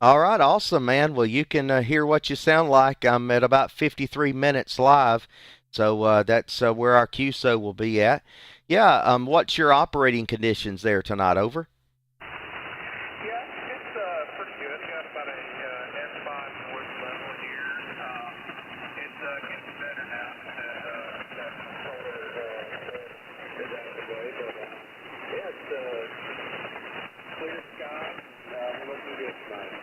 All right, awesome, man. Well, you can hear what you sound like. I'm at about 53 minutes live, so that's where our QSO will be at. Yeah, what's your operating conditions there tonight? Over. Yeah, it's pretty good. Got about a S5 north level here. It's getting better now that solar is out of the way, but yeah, it's clear sky. We're looking good tonight.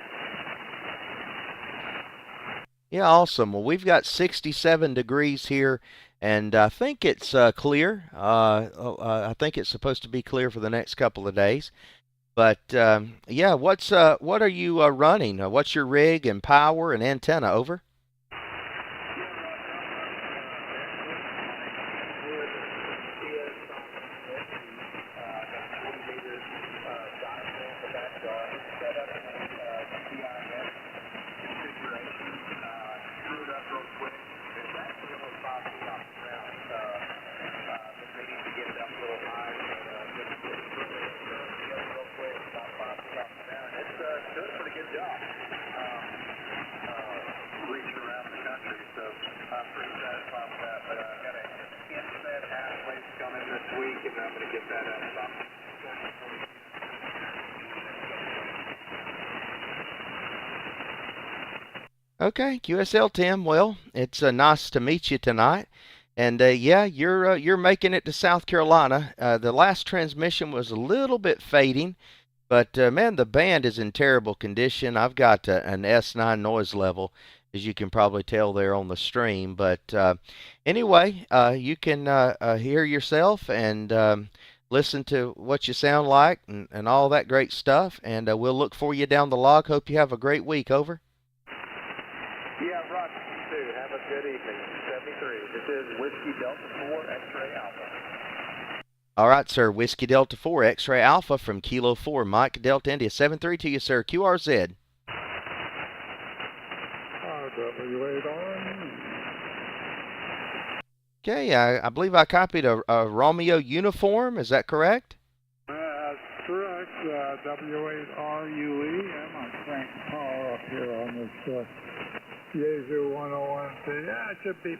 Yeah, awesome. Well, we've got 67 degrees here, and I think it's clear. I think it's supposed to be clear for the next couple of days. But yeah, what are you running? What's your rig and power and antenna? Over. Okay, QSL Tim. Well, it's nice to meet you tonight. And yeah, you're making it to South Carolina. The last transmission was a little bit fading, but man, the band is in terrible condition. I've got an S9 noise level, as you can probably tell there on the stream. But anyway, you can hear yourself and listen to what you sound like and all that great stuff. And we'll look for you down the log. Hope you have a great week. Over. Yeah, Roger, you too. Have a good evening. 73. This is Whiskey Delta 4 X-Ray Alpha. All right, sir. Whiskey Delta 4 X-Ray Alpha from Kilo 4, Mike Delta India 73 to you, sir. QRZ. W8R. Okay, I believe I copied a Romeo uniform. Is that correct? That's correct. W8RUE. I'm on crank power up here on this Yaesu 101C. Yeah, it should be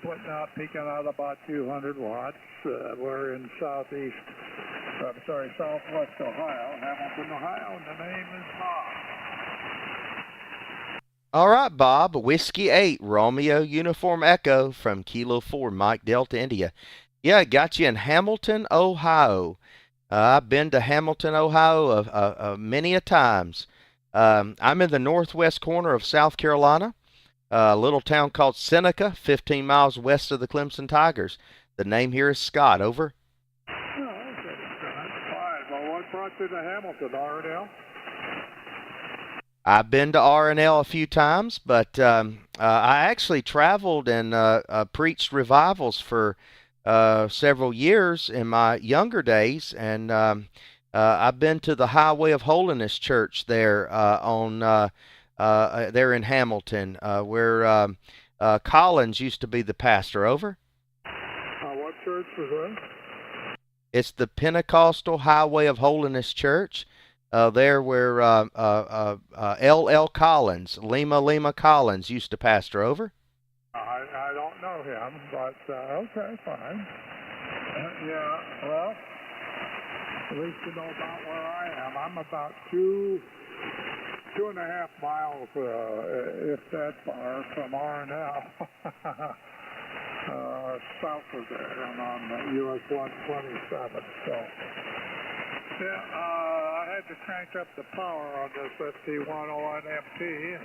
peaking out about 200 watts. We're in southwest Ohio, Hamilton, Ohio, and the name is Bob. All right, Bob. Whiskey 8, Romeo Uniform Echo from Kilo 4, Mike Delta India. Yeah, got you in Hamilton, Ohio. I've been to Hamilton, Ohio many a times. I'm in the northwest corner of South Carolina, a little town called Seneca, 15 miles west of the Clemson Tigers. The name here is Scott. Over. Oh, okay. Fine. Well, what brought you to Hamilton, R&L? I've been to R&L a few times, but I actually traveled and preached revivals for several years in my younger days, and I've been to the Highway of Holiness Church there there in Hamilton, where Collins used to be the pastor. Over. What church was that? It's the Pentecostal Highway of Holiness Church. There where L.L. Collins, Lima Collins, used to pastor. Over. I don't know him, but okay, fine. Yeah, well, at least you know about where I am. I'm about 2.5 miles, if that far, from R&L. South of there, and on US 127, so... Yeah, I had to crank up the power on this FT101MP, and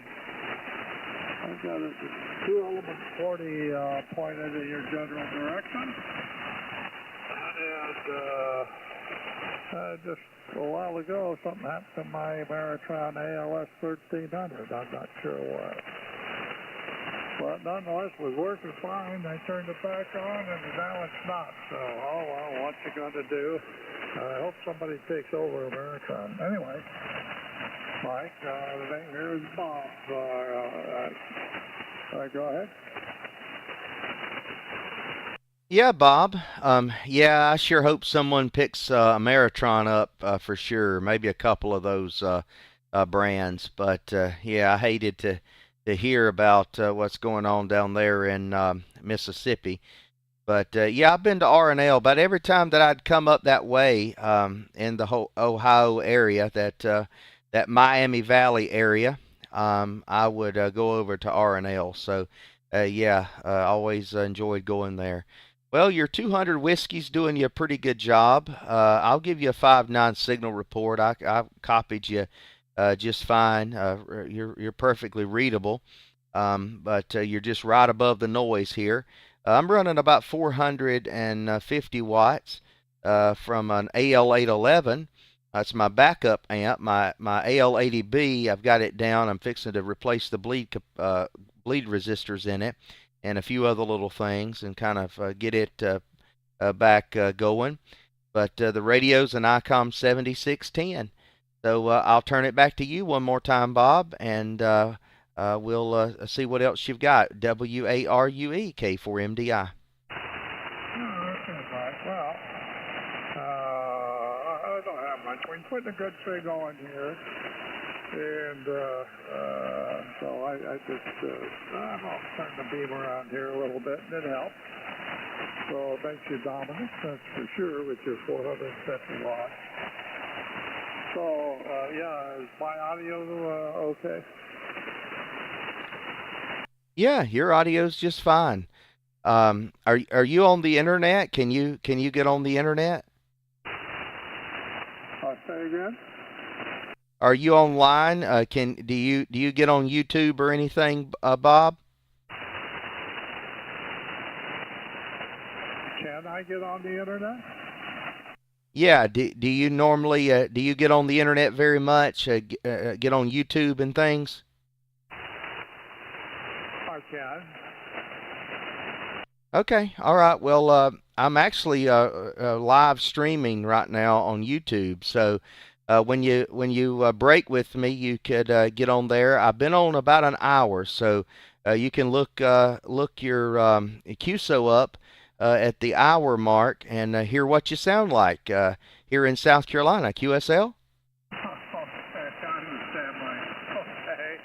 I've got a 2-element 40 pointed in your general direction. And just a while ago, something happened to my Maritron ALS 1300. I'm not sure what. But nonetheless, it was working fine. I turned it back on, and now it's not. So, oh well, what's it going to do? I hope somebody takes over Ameritron. Anyway, Mike, the name here is Bob. Go ahead. Yeah, Bob. Yeah, I sure hope someone picks Ameritron up for sure. Maybe a couple of those brands. But yeah, I hated to hear about what's going on down there in Mississippi. But yeah, I've been to R&L, but every time that I'd come up that way in the whole Ohio area, that Miami Valley area, I would go over to R&L. So yeah, always enjoyed going there. Well, your 200 whiskey's doing you a pretty good job. I'll give you a 5.9 signal report. I copied you just fine. You're perfectly readable, but you're just right above the noise here. I'm running about 450 watts from an AL811. That's my backup amp. My AL80B, I've got it down. I'm fixing to replace the bleed resistors in it and a few other little things and kind of get it back going. But the radio's an ICOM 7610. So I'll turn it back to you one more time, Bob, and we'll see what else you've got. WARUE K4MDI. Okay, Mike. Well, I don't have much. We put a good signal in here, and so I just I'll turn the beam around here a little bit, and it helps. So it makes you dominant, that's for sure, with your 450 watts. So, yeah, is my audio okay? Yeah, your audio's just fine. Are you on the internet? Can you get on the internet? Say again? Are you online? Can do you get on YouTube or anything, Bob? Can I get on the internet? Yeah. Do you normally do you get on the internet very much? Get on YouTube and things? I can. Okay. All right. Well, I'm actually live streaming right now on YouTube. So when you break with me, you could get on there. I've been on about an hour, so you can look your QSO up at the hour mark and hear what you sound like here in South Carolina. QSL. I understand, Mike. Okay.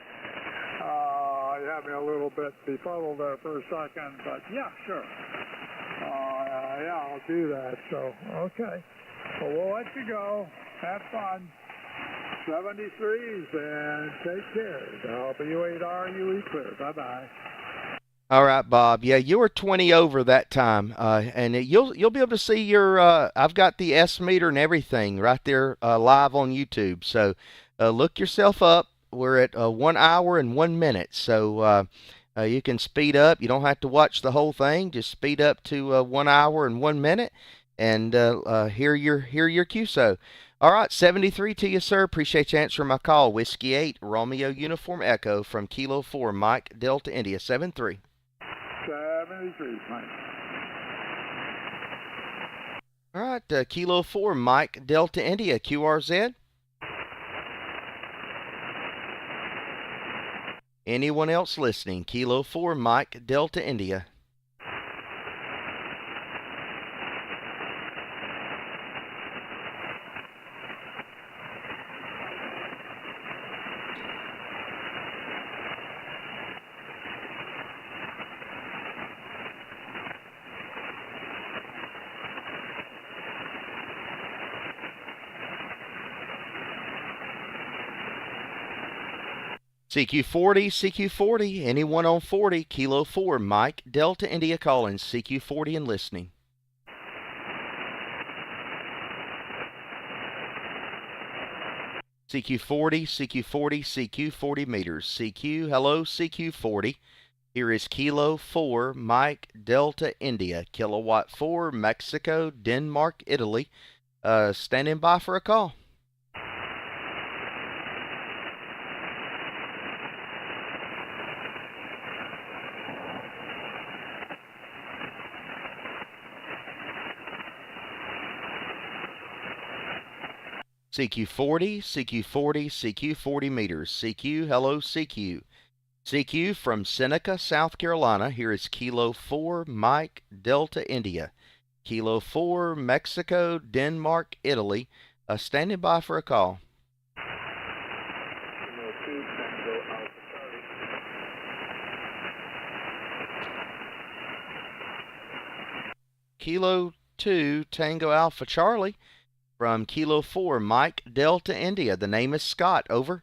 You had me a little bit befuddled there for a second, but yeah, sure. Yeah, I'll do that. So, okay. Well, we'll let you go. Have fun. 73s and take care. WH8RUE clear. Bye-bye. All right, Bob. Yeah, you were 20 over that time, and you'll be able to see your. I've got the S meter and everything right there live on YouTube. So look yourself up. We're at 1 hour and 1 minute, so you can speed up. You don't have to watch the whole thing. Just speed up to 1 hour and 1 minute, and hear your QSO. All right, 73 to you, sir. Appreciate you answering my call. Whiskey 8, Romeo Uniform Echo from Kilo 4, Mike Delta India 73. 73, Mike. All right, Kilo 4, Mike Delta India, QRZ. Anyone else listening? Kilo 4, Mike Delta India. CQ40, CQ40, anyone on 40, Kilo 4, Mike Delta India calling, CQ40 and listening. CQ40, CQ40, CQ40 meters. CQ, hello, CQ40. Here is Kilo 4, Mike Delta India, Kilowatt 4, Mexico, Denmark, Italy. Standing by for a call. CQ40, CQ40, CQ40 meters. CQ, hello, CQ. CQ from Seneca, South Carolina. Here is Kilo 4, Mike Delta India. Kilo 4, Mexico, Denmark, Italy. Standing by for a call. Kilo 2, Tango Alpha Charlie. From Kilo 4, Mike Delta India. The name is Scott. Over.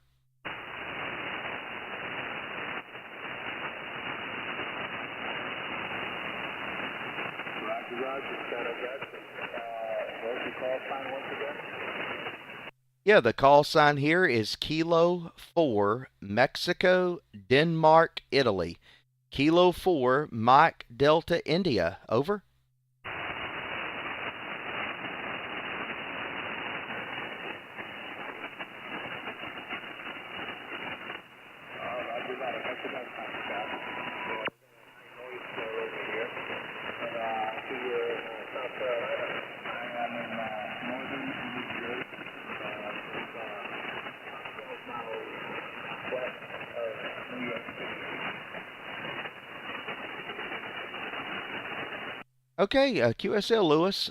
Yeah, the call sign here is Kilo 4, Mexico, Denmark, Italy. Kilo 4, Mike Delta India. Over. Okay, QSL Lewis.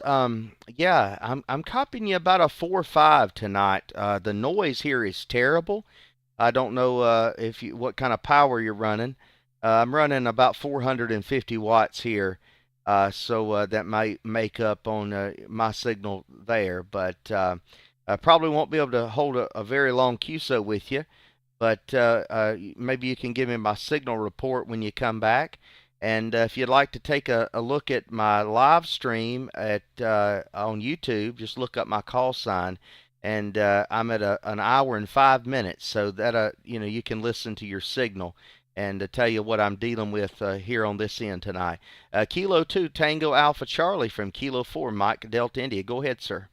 Yeah, I'm copying you about a 4.5 tonight. The noise here is terrible. I don't know if you what kind of power you're running. I'm running about 450 watts here, so that might make up on my signal there. But I probably won't be able to hold a very long QSO with you. but maybe you can give me my signal report when you come back. And if you'd like to take a look at my live stream at on YouTube, just look up my call sign, and I'm at an hour and 5 minutes, so that you can listen to your signal and tell you what I'm dealing with here on this end tonight. Kilo 2 Tango Alpha Charlie from Kilo 4 Mike Delta India. Go ahead, sir.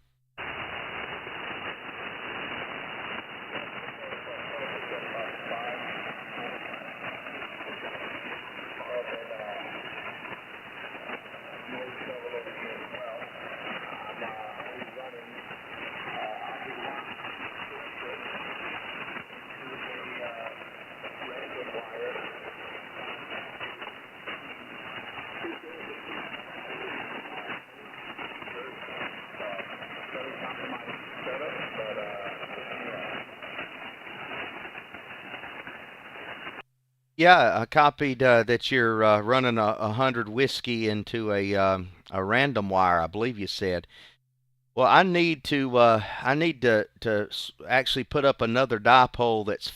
Yeah, I copied that you're running 100 whiskey into a random wire, I believe you said. Well, I need to actually put up another dipole that's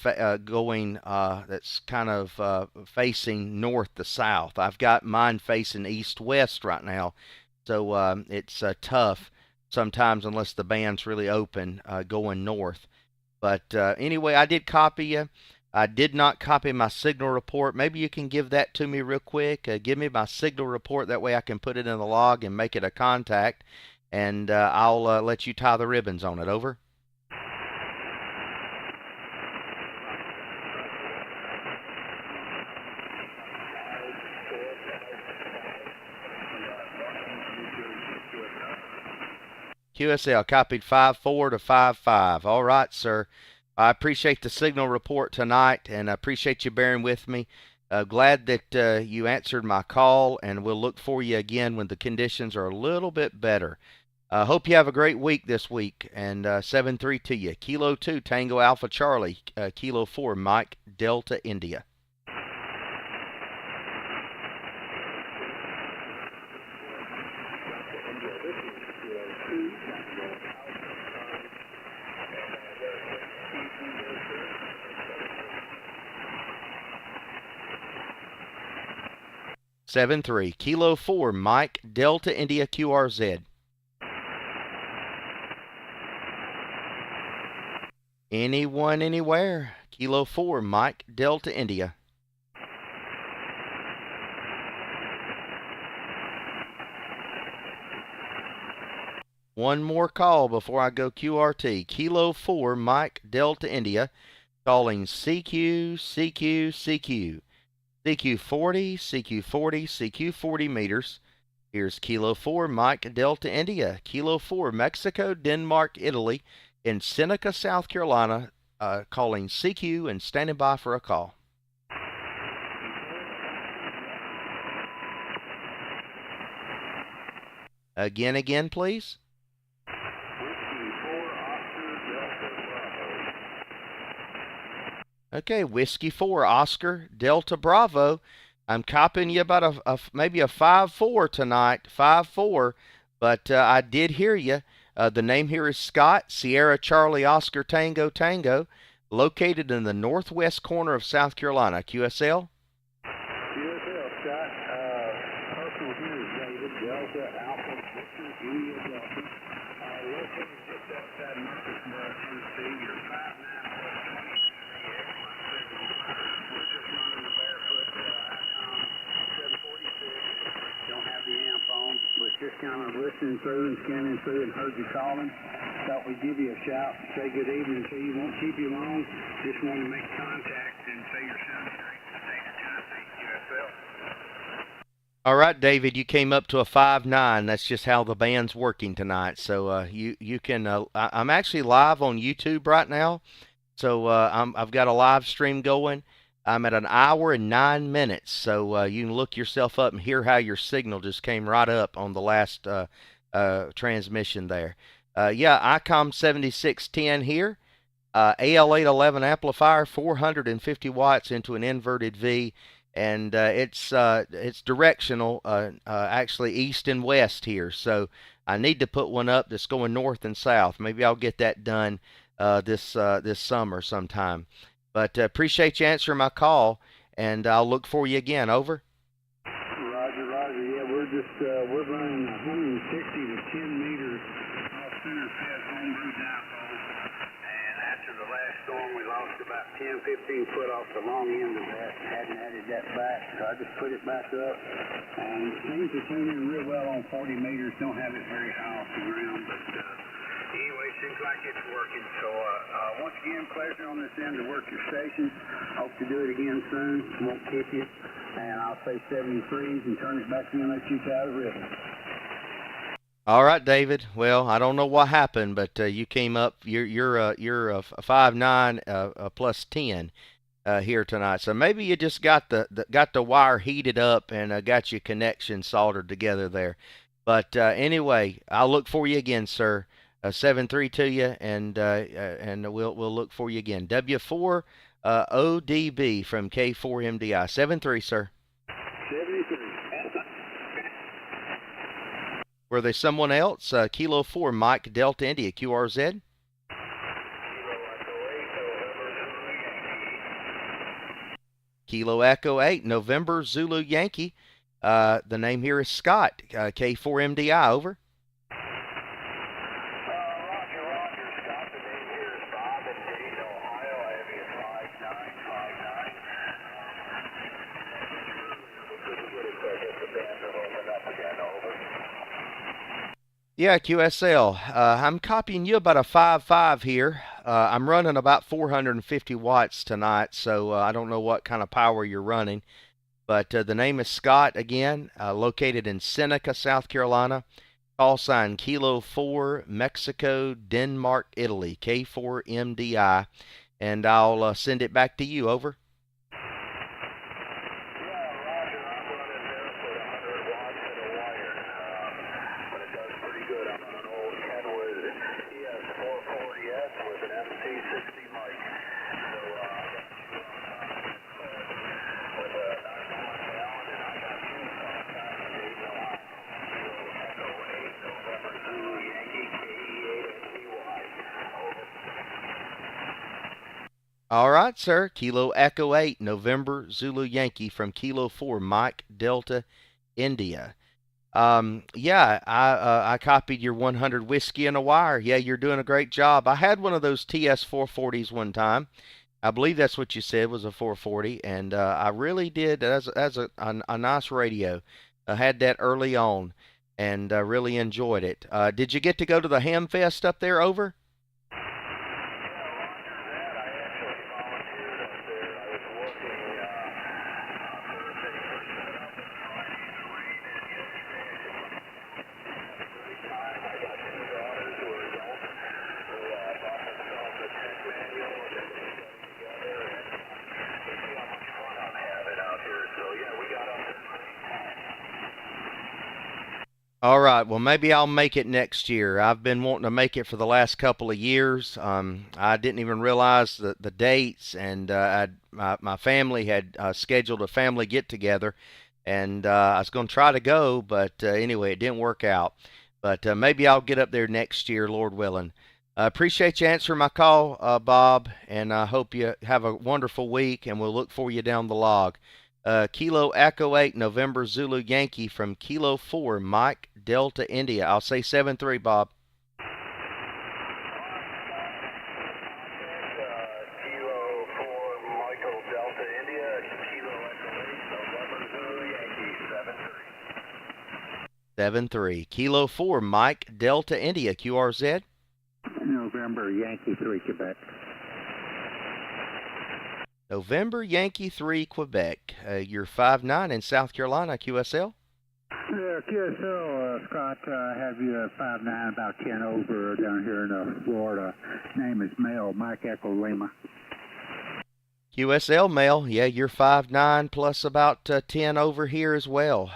going that's kind of facing north to south. I've got mine facing east west right now, so it's tough sometimes unless the band's really open going north. But anyway, I did copy you. I did not copy my signal report. Maybe you can give that to me real quick. Give me my signal report. That way I can put it in the log and make it a contact. And I'll let you tie the ribbons on it. Over. QSL copied 5-4 to 5-5. All right, sir. I appreciate the signal report tonight, and I appreciate you bearing with me. Glad that you answered my call, and we'll look for you again when the conditions are a little bit better. Hope you have a great week this week, and 7-3 to you. Kilo 2 Tango Alpha Charlie, Kilo 4 Mike Delta India. Seven 3 Kilo 4 Mike Delta India QRZ. Anyone, anywhere. Kilo 4 Mike Delta India. One more call before I go QRT. Kilo 4 Mike Delta India, calling CQ, CQ, CQ. CQ 40, CQ 40, CQ 40 meters. Here's Kilo 4 Mike Delta India. Kilo 4 Mexico, Denmark, Italy, in Seneca, South Carolina, calling CQ and standing by for a call. Again, please. Okay, Whiskey 4 Oscar Delta Bravo. I'm copying you about maybe a 5-4 tonight, 5-4, but I did hear you. The name here is Scott, Sierra Charlie Oscar Tango Tango, located in the northwest corner of South Carolina. QSL? QSL, Scott. Personal here is David, Delta Alpha Victor India Delta. Located just outside Murfreesboro, Tennessee. You're 5'9", we're just running the barefoot ICOM 746. Don't have the amp on, but just kind of listening through and scanning through and heard you calling. Thought we'd give you a shout, say good evening to you. Won't keep you long. Just want to make contact and say your son's great in the state of Tennessee. QSL. All right, David, you came up to a 5-9. That's just how the band's working tonight. So you can. I'm actually live on YouTube right now, so I've got a live stream going. I'm at an hour and 9 minutes, so you can look yourself up and hear how your signal just came right up on the last transmission there. Yeah, ICOM 7610 here. AL811 amplifier, 450 watts into an inverted V, and it's directional, actually east and west here. So I need to put one up that's going north and south. Maybe I'll get that done this summer sometime. But appreciate you answering my call, and I'll look for you again. Over. Roger, roger. Yeah, we're running 160 to 10 meters off center fed homebrew dipole. And after the last storm, we lost about 10, 15 foot off the long end of that. Hadn't added that back, so I just put it back up. And it seems to tune in real well on 40 meters. Don't have it very high off the ground, but anyway, seems like it's working. So once again, pleasure on this end to work your station. Hope to do it again soon. Won't keep you. And I'll say 73s and turn it back in and let you tie the rhythm. All right, David. Well, I don't know what happened, but you came up. You're a 5'9" plus 10 here tonight. So maybe you just got the wire heated up and got your connection soldered together there. But anyway, I'll look for you again, sir. 7-3 to you, and we'll look for you again. W4 ODB from K4MDI. 7-3, sir. 73. Were they someone else? Kilo 4, Mike Delta India, QRZ. Kilo Echo 8, November Zulu Yankee. The name here is Scott, K4MDI, over. Yeah, QSL. I'm copying you about a 5.5 here. I'm running about 450 watts tonight, so I don't know what kind of power you're running. But the name is Scott again, located in Seneca, South Carolina. Call sign Kilo 4, Mexico, Denmark, Italy, K4MDI. And I'll send it back to you, over. All right, sir. Kilo Echo 8, November Zulu Yankee from Kilo 4, Mike Delta India. Yeah, I copied your 100 whiskey and a wire. Yeah, you're doing a great job. I had one of those TS 440s one time. I believe that's what you said was a 440, and I really did as a nice radio. I had that early on, and really enjoyed it. Did you get to go to the Ham Fest up there, over? All right, well, maybe I'll make it next year. I've been wanting to make it for the last couple of years. I didn't even realize the dates, and my family had scheduled a family get-together, and I was going to try to go, but anyway, it didn't work out. But maybe I'll get up there next year, Lord willing. Appreciate you answering my call, Bob, and I hope you have a wonderful week, and we'll look for you down the log. Kilo Echo 8, November Zulu Yankee from Kilo 4, Mike Delta India. I'll say 7-3, Bob. Kilo 4, Michael Delta India, Kilo Echo 8, November Zulu Yankee, 7-3. 7-3. Kilo 4, Mike Delta India, QRZ. November Yankee 3, Quebec. November Yankee 3, Quebec. You're 5'9" in South Carolina, QSL. Yeah, QSL, Scott, have you 5'9", about 10 over down here in Florida. Name is Mel, Mike Echo Lima. QSL Mel, yeah, you're 5'9" plus about 10 over here as well.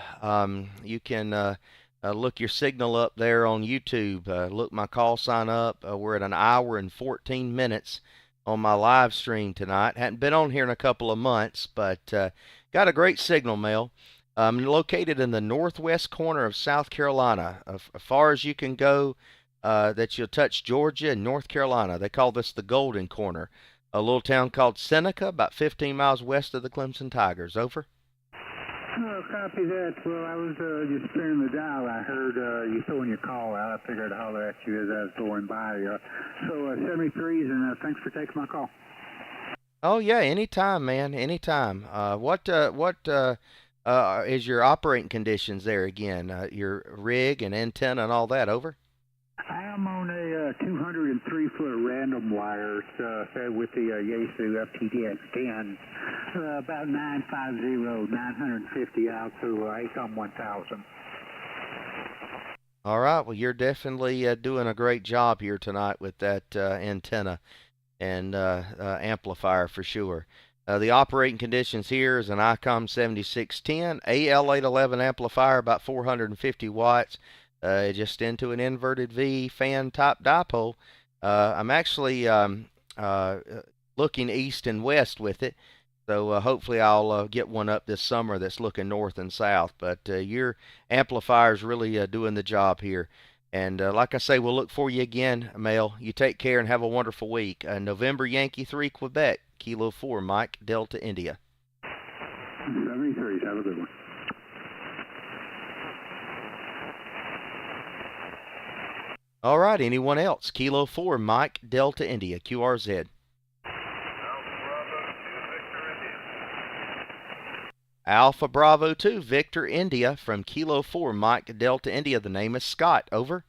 You can look your signal up there on YouTube. Look my call sign up. We're at 1 hour and 14 minutes on my live stream tonight. Hadn't been on here in a couple of months, but got a great signal, Mel. I'm located in the northwest corner of South Carolina, as far as you can go, that you'll touch Georgia and North Carolina. They call this the Golden Corner a little town called Seneca, about 15 miles west of the Clemson Tigers. Over. Oh, copy that. Well, I was just spinning the dial. I heard you throwing your call out. I figured I'd holler at you as I was going by. So 73s, and thanks for taking my call. Oh yeah, anytime, man, anytime. What is your operating conditions there again? Your rig and antenna and all that. Over. I am on a 203-foot random wire with the Yaesu FTDX 10, about 950, 950 out to ACOM 1000. All right, well, you're definitely doing a great job here tonight with that antenna and amplifier for sure. The operating conditions here is an ICOM 7610, AL811 amplifier, about 450 watts. Just into an inverted V fan type dipole. I'm actually looking east and west with it, so hopefully I'll get one up this summer that's looking north and south. But your amplifier's really doing the job here. And like I say, we'll look for you again, Mel. You take care and have a wonderful week. November Yankee 3 Quebec, Kilo 4 Mike Delta India. 73s, have a good one. All right, anyone else? Kilo 4, Mike, Delta, India, QRZ. Alpha Bravo 2, Victor, India, from Kilo 4, Mike, Delta, India. The name is Scott. Over.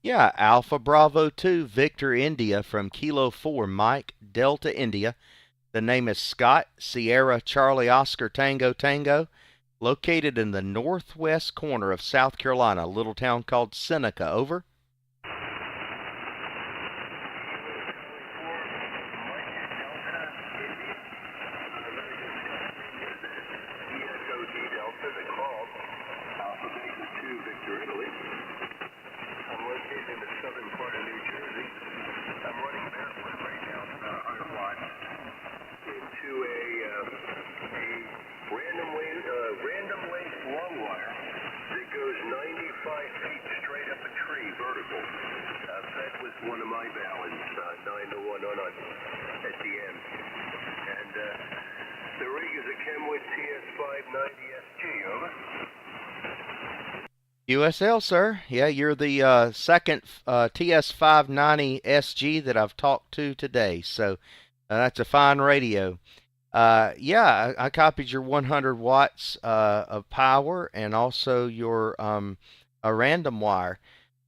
Yeah, Alpha Bravo 2, Victor, India, from Kilo 4, Mike, Delta, India. The name is Scott, Sierra, Charlie, Oscar, Tango, Tango, located in the northwest corner of South Carolina, a little town called Seneca. Over. One of my balance, 9 to 1 on at the end. And the rig is a Kenwood TS590SG, over. USL, sir. Yeah, you're the second TS590SG that I've talked to today, so that's a fine radio. Yeah, I copied your 100 watts of power and also your a random wire.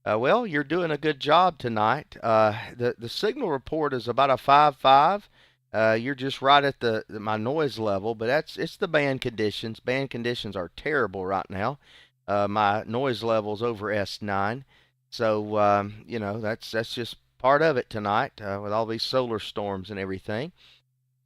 Well, you're doing a good job tonight. The signal report is about a 5.5. You're just right at my noise level, but it's the band conditions. Band conditions are terrible right now. My noise level's over S9, so you know that's just part of it tonight with all these solar storms and everything.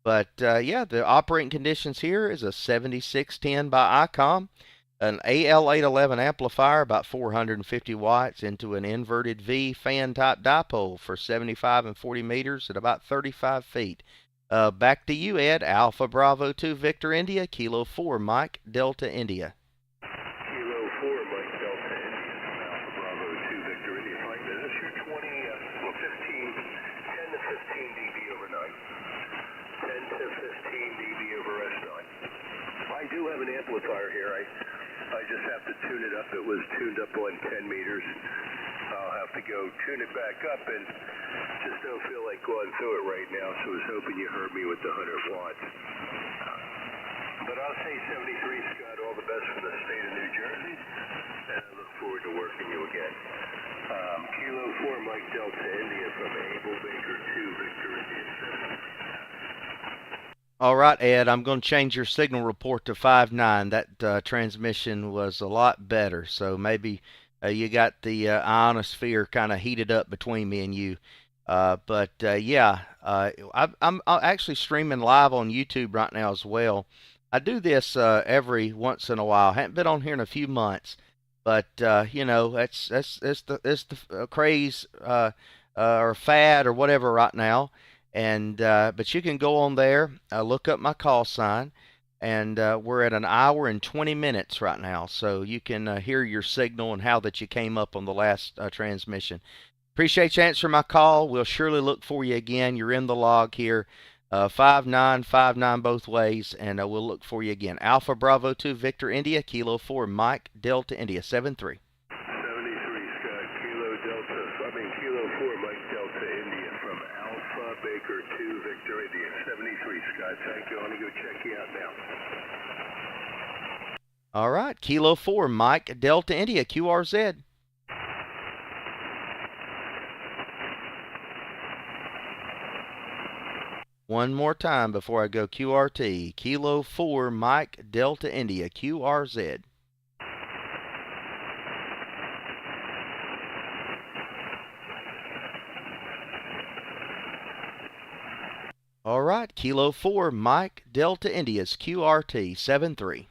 But yeah, the operating conditions here is a 7610 by ICOM. An AL811 amplifier, about 450 watts, into an inverted V fan type dipole for 75 and 40 meters at about 35 feet. Back to you, Ed. Alpha Bravo 2 Victor India, Kilo 4 Mike Delta India. Kilo 4 Mike Delta India, Alpha Bravo 2 Victor India. 5 minutes, you're 10 to 15 dB overnight. 10 to 15 dB over S9. I do have an amplifier here. I just have to tune it up. It was tuned up on 10 meters. I'll have to go tune it back up, and just don't feel like going through it right now, so I was hoping you heard me with the 100 watts. But I'll say 73, Scott, all the best from the state of New Jersey, and I look forward to working you again. Kilo 4 Mike Delta India from Abel Baker 2 Victor India. All right, Ed, I'm going to change your signal report to 5.9. That transmission was a lot better. So maybe you got the ionosphere kind of heated up between me and you. But yeah, I'm actually streaming live on YouTube right now as well. I do this every once in a while. Haven't been on here in a few months, but you know, that's the craze or fad or whatever right now. And but you can go on there, look up my call sign, and we're at 1 hour and 20 minutes right now, so you can hear your signal and how that you came up on the last transmission. Appreciate you answering my call. We'll surely look for you again. You're in the log here. 5959 both ways, and we'll look for you again. Alpha Bravo 2 Victor India, Kilo 4 Mike Delta India 73. 73 Scott, Kilo Delta, Kilo 4 Mike Delta India from Alpha Baker 2 Victor India 73 Scott. Thank you. I'm going to go check you out now. All right, Kilo 4 Mike Delta India QRZ. One more time before I go QRT. Kilo 4 Mike Delta India QRZ. All right, Kilo 4 Mike Delta India's QRT 73.